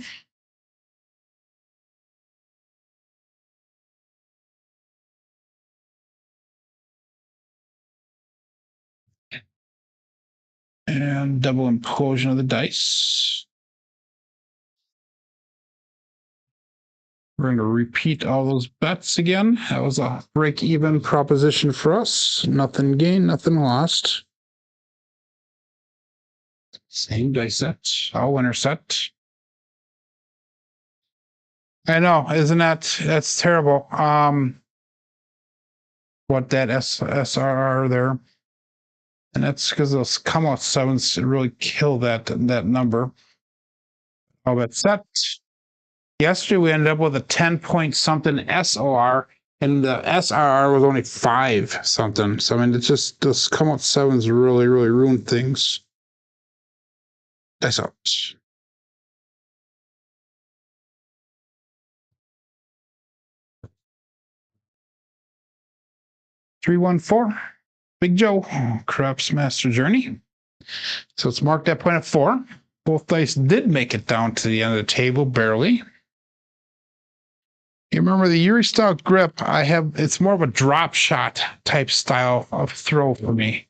And double implosion of the dice. We're going to repeat all those bets again. That was a break-even proposition for us. Nothing gained, nothing lost. Same dice set. All winner set. I know, isn't that's terrible. What that SRR there. And that's because those come out sevens really kill that number. All that set. Yesterday we ended up with a 10 point something SOR, and the SRR was only 5 something. So I mean, it's just those come out sevens really ruin things. That's out. 314. Big Joe, Craps Master Journey. So it's marked at point of 4. Both dice did make it down to the end of the table, barely. You remember the Yuri style grip, it's more of a drop shot type style of throw for me.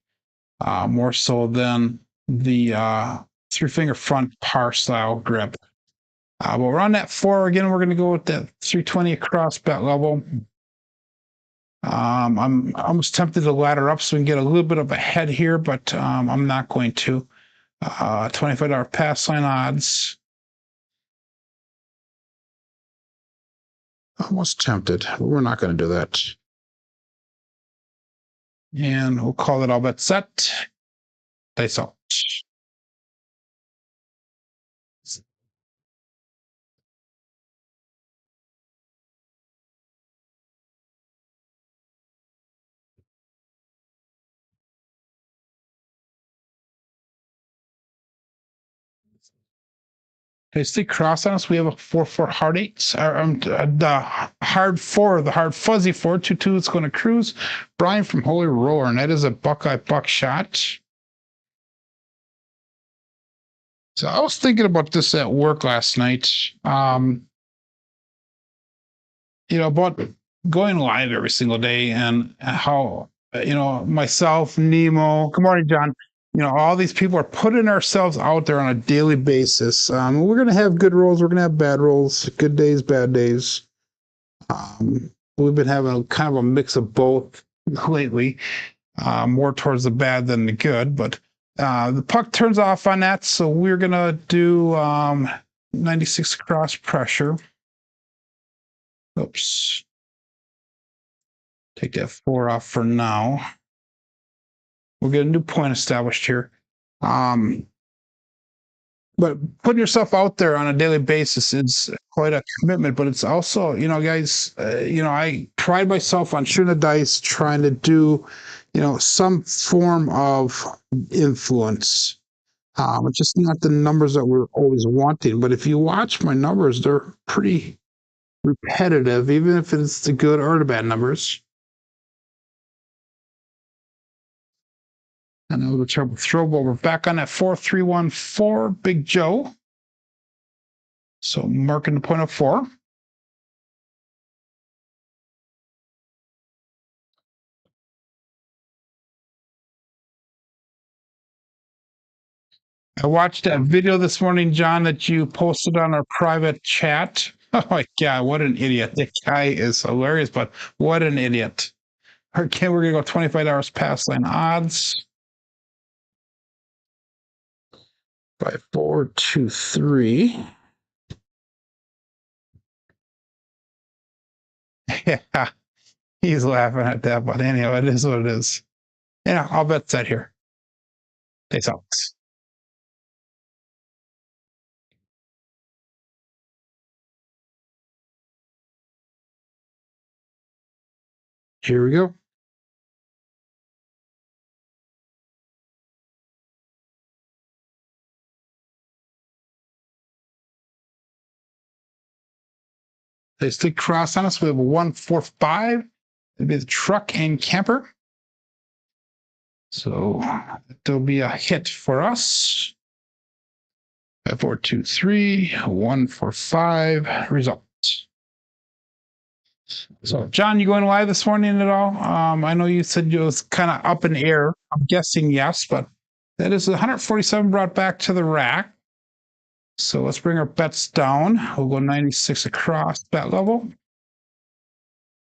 More so than the 3-finger front par style grip. But we're on that 4 again. We're going to go with that 320 across bet level. I'm almost tempted to ladder up so we can get a little bit of a head here, but I'm not going to. $25 pass line odds. Almost tempted, but we're not going to do that. And we'll call it all bet set. Dice out. Okay, stay cross on us. We have a 4-4 hard 8. The hard 4, the hard fuzzy 4-2-2. It's going to cruise. Brian from Holy Roller, and that is a Buckeye buck shot. So I was thinking about this at work last night. About going live every single day and how, myself, Nemo, good morning, John. All these people are putting ourselves out there on a daily basis. We're going to have good rolls. We're going to have bad rolls, good days, bad days. We've been having kind of a mix of both lately, more towards the bad than the good, but the puck turns off on that. So we're going to do 96 cross pressure. Oops. Take that 4 off for now. We'll get a new point established here. But putting yourself out there on a daily basis is quite a commitment, but it's also, guys, I pride myself on shooting the dice, trying to do, some form of influence. It's just not the numbers that we're always wanting. But if you watch my numbers, they're pretty repetitive, even if it's the good or the bad numbers. And a little trouble throw, but we're back on that 4-3-1-4, Big Joe. So marking the point of 4. I watched that video this morning, John, that you posted on our private chat. Oh my God, what an idiot. That guy is hilarious, but what an idiot. Okay, we're going to go $25 pass line odds. 5, 4, 2, 3. Yeah, he's laughing at that, but anyhow, it is what it is. Yeah, I'll bet that here. Peace out. Here we go. They stick cross on us. We have a 1-4-5. It'll be the truck and camper. So there'll be a hit for us. 5, 4, 2, 3, 1, 4, 5. Result. So, John, you going live this morning at all? I know you said it was kind of up in the air. I'm guessing yes, but that is 147 brought back to the rack. So let's bring our bets down. We'll go 96 across bet level.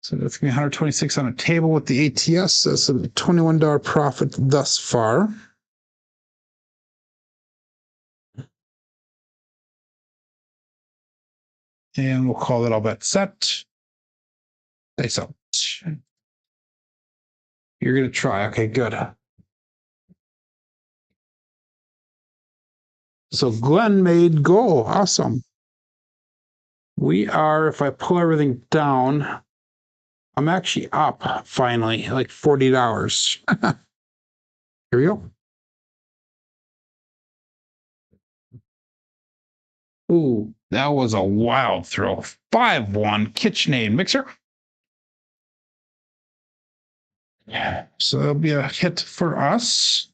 So that's going to be 126 on a table with the ATS. That's a $21 profit thus far. And we'll call it all bet set. Dice out. You're going to try. Okay, good. So Glenn made goal. Awesome. We are, if I pull everything down, I'm actually up finally, like $40. Here we go. Ooh, that was a wild throw. 5-1 KitchenAid mixer. Yeah. So that'll be a hit for us.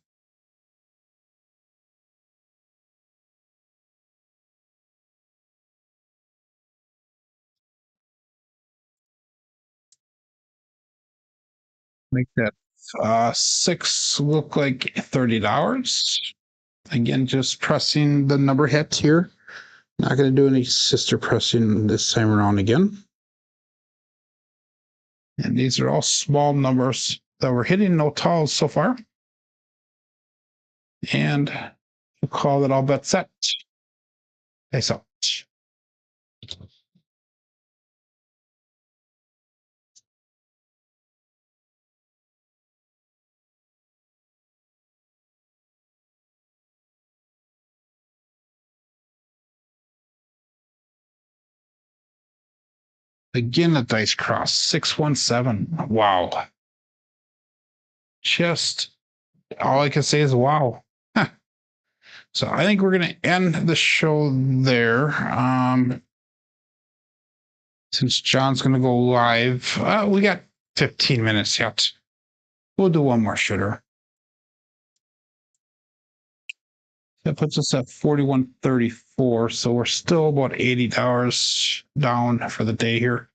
Make that 6 look like $30. Again, just pressing the number hit here. Not going to do any sister pressing this time around again. And these are all small numbers that we're hitting, no talls so far. And we'll call it all bet set. Nice out. Again, a dice cross, 617. Wow. Just all I can say is wow. Huh. So I think we're going to end the show there. Since John's going to go live, we got 15 minutes yet. We'll do one more shooter. That puts us at 41.34. So we're still about $80 down for the day here.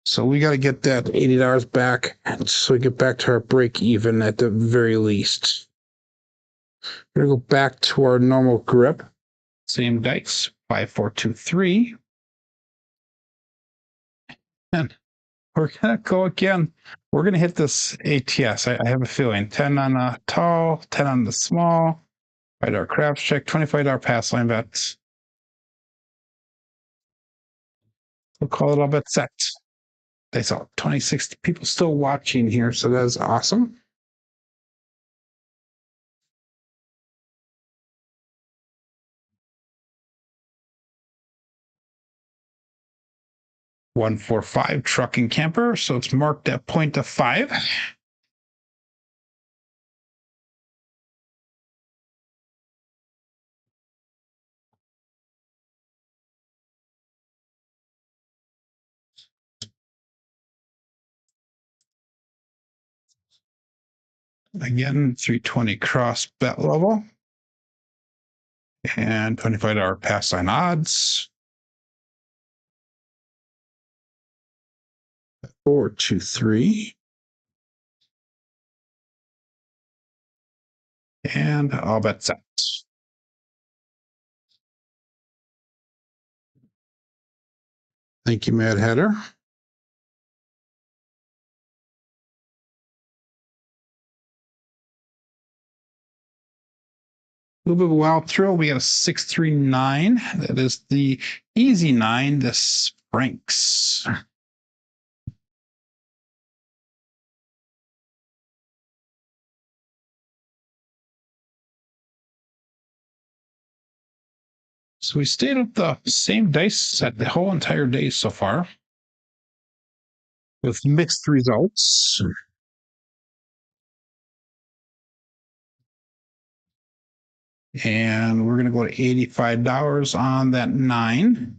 So we got to get that $80 back so we get back to our break even at the very least. We're going to go back to our normal grip. Same dice, 5, 4, 2, 3. And we're going to go again. We're going to hit this ATS. I have a feeling 10 on the tall, 10 on the small, $5 craps check, $25 pass line bets. We'll call it all bet set. They saw 2060 people still watching here, so that's awesome. $145 truck and camper, so it's marked at 0.5. Again, 320 cross bet level. And $25 pass line odds. 4, 2, 3. And all bets set. Thank you, Mad Hatter. A little bit of a wild throw. We got a 639. That is the easy 9. This Franks. So we stayed with the same dice set the whole entire day so far, with mixed results. And we're going to go to $85 on that 9.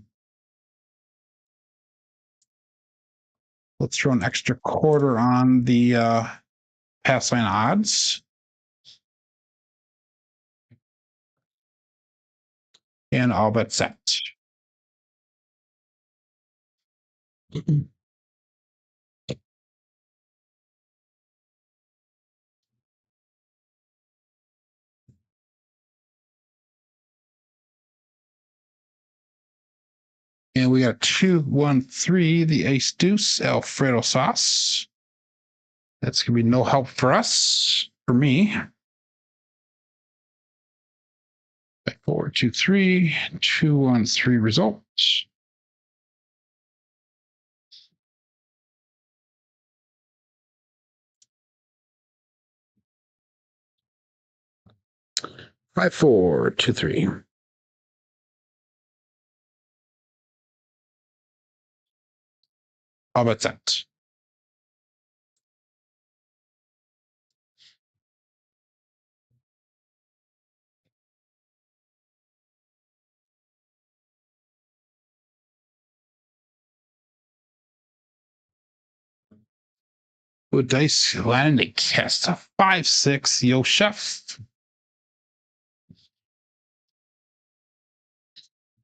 Let's throw an extra quarter on the pass line odds. And all but set. And we got 213, the ace deuce, Alfredo sauce. That's going to be no help for us, for me. 4, 2, 3, 2, 1, 3 results. 5, 4, 2, 3. How about that? With dice landing, they cast a 5, 6. Yo, chef.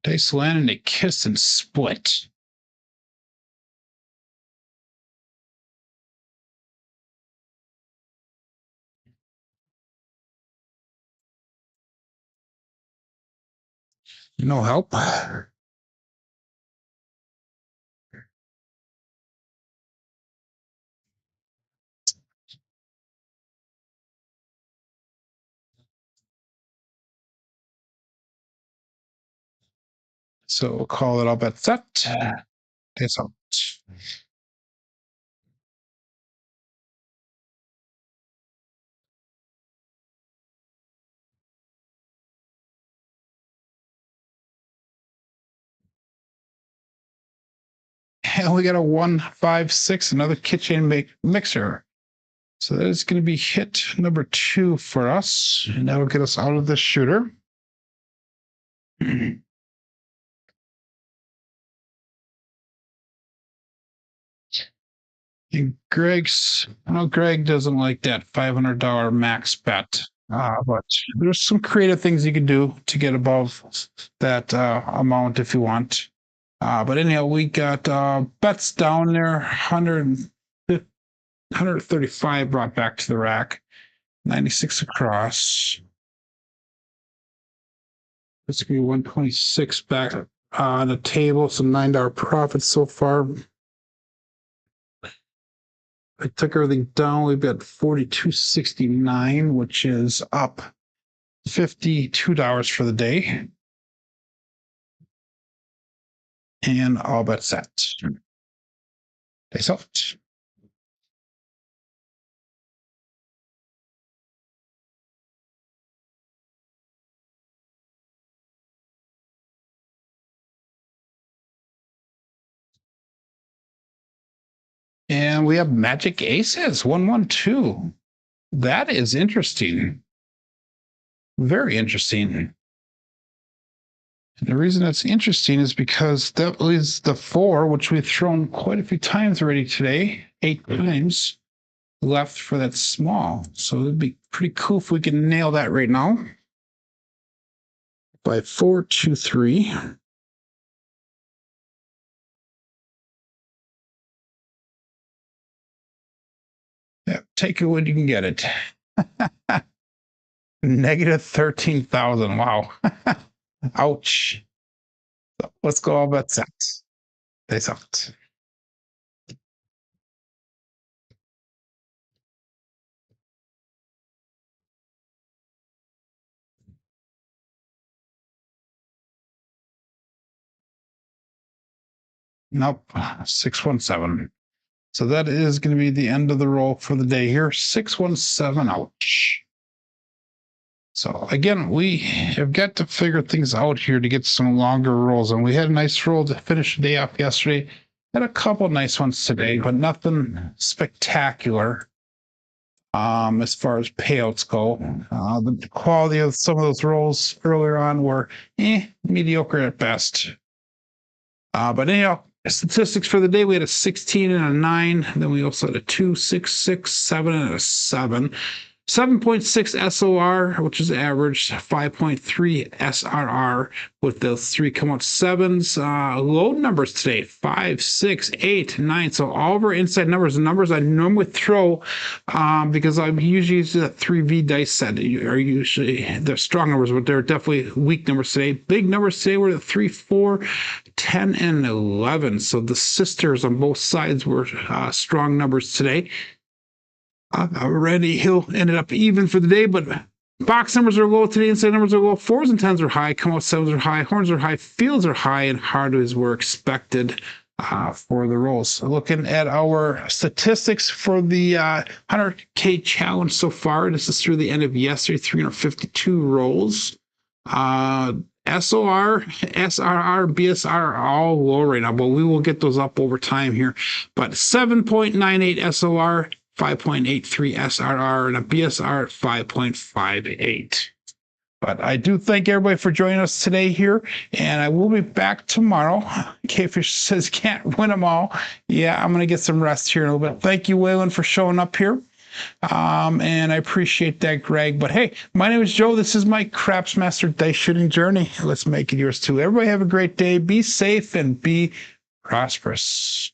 Dice landing, they kiss and split. No help. So we'll call it all bet set. It's out. And we got a 1, 5, 6, another kitchen mixer. So that is going to be hit number 2 for us. And that'll get us out of the shooter. And Greg's, Greg doesn't like that $500 max bet. But there's some creative things you can do to get above that amount if you want. But anyhow, we got bets down there, 135 brought back to the rack, 96 across. It's going to be 126 back on the table, some $9 profits so far. I took everything down. We've got 42.69, which is up $52 for the day. And all bet set. They out. And we have Magic Aces, 112. That is interesting. Very interesting. And the reason that's interesting is because that is the 4, which we've thrown quite a few times already today, 8 times left for that small. So it'd be pretty cool if we can nail that right now. By 4, 2, 3. Yeah, take it when you can get it. Negative 13,000. Wow. Ouch. So let's go all bet set. They sucked. Nope. 617. So that is going to be the end of the roll for the day here. 617. Ouch. So again, we have got to figure things out here to get some longer rolls. And we had a nice roll to finish the day off yesterday. Had a couple nice ones today, but nothing spectacular as far as payouts go. The quality of some of those rolls earlier on were mediocre at best. But anyhow, statistics for the day, we had a 16 and a 9. Then we also had a 2, 6, 6, 7, and a 7. 7.6 SOR, which is average, 5.3 SRR with those 3 come out 7s. Low numbers today, 5, 6, 8, 9. So all of our inside numbers, the numbers I normally throw because I'm usually using that 3V dice set are usually they're strong numbers, but they're definitely weak numbers today. Big numbers today were the 3, 4, 10, and 11. So the sisters on both sides were strong numbers today. Randy Hill ended up even for the day, but box numbers are low today. Inside numbers are low. 4s and 10s are high. Come out 7s are high. Horns are high. Fields are high, and hardways were expected. for the rolls. So looking at our statistics for the 100K challenge so far, this is through the end of yesterday, 352 rolls. SOR, SRR, BSR are all low right now, but we will get those up over time here. But 7.98 SOR, 5.83 SRR, and a BSR at 5.58. But I do thank everybody for joining us today here, and I will be back tomorrow. Kfish says can't win them all. Yeah, I'm going to get some rest here in a little bit. Thank you, Waylon, for showing up here. And I appreciate that, Greg. But hey, my name is Joe. This is my Craps Master Dice Shooting Journey. Let's make it yours too. Everybody have a great day. Be safe and be prosperous.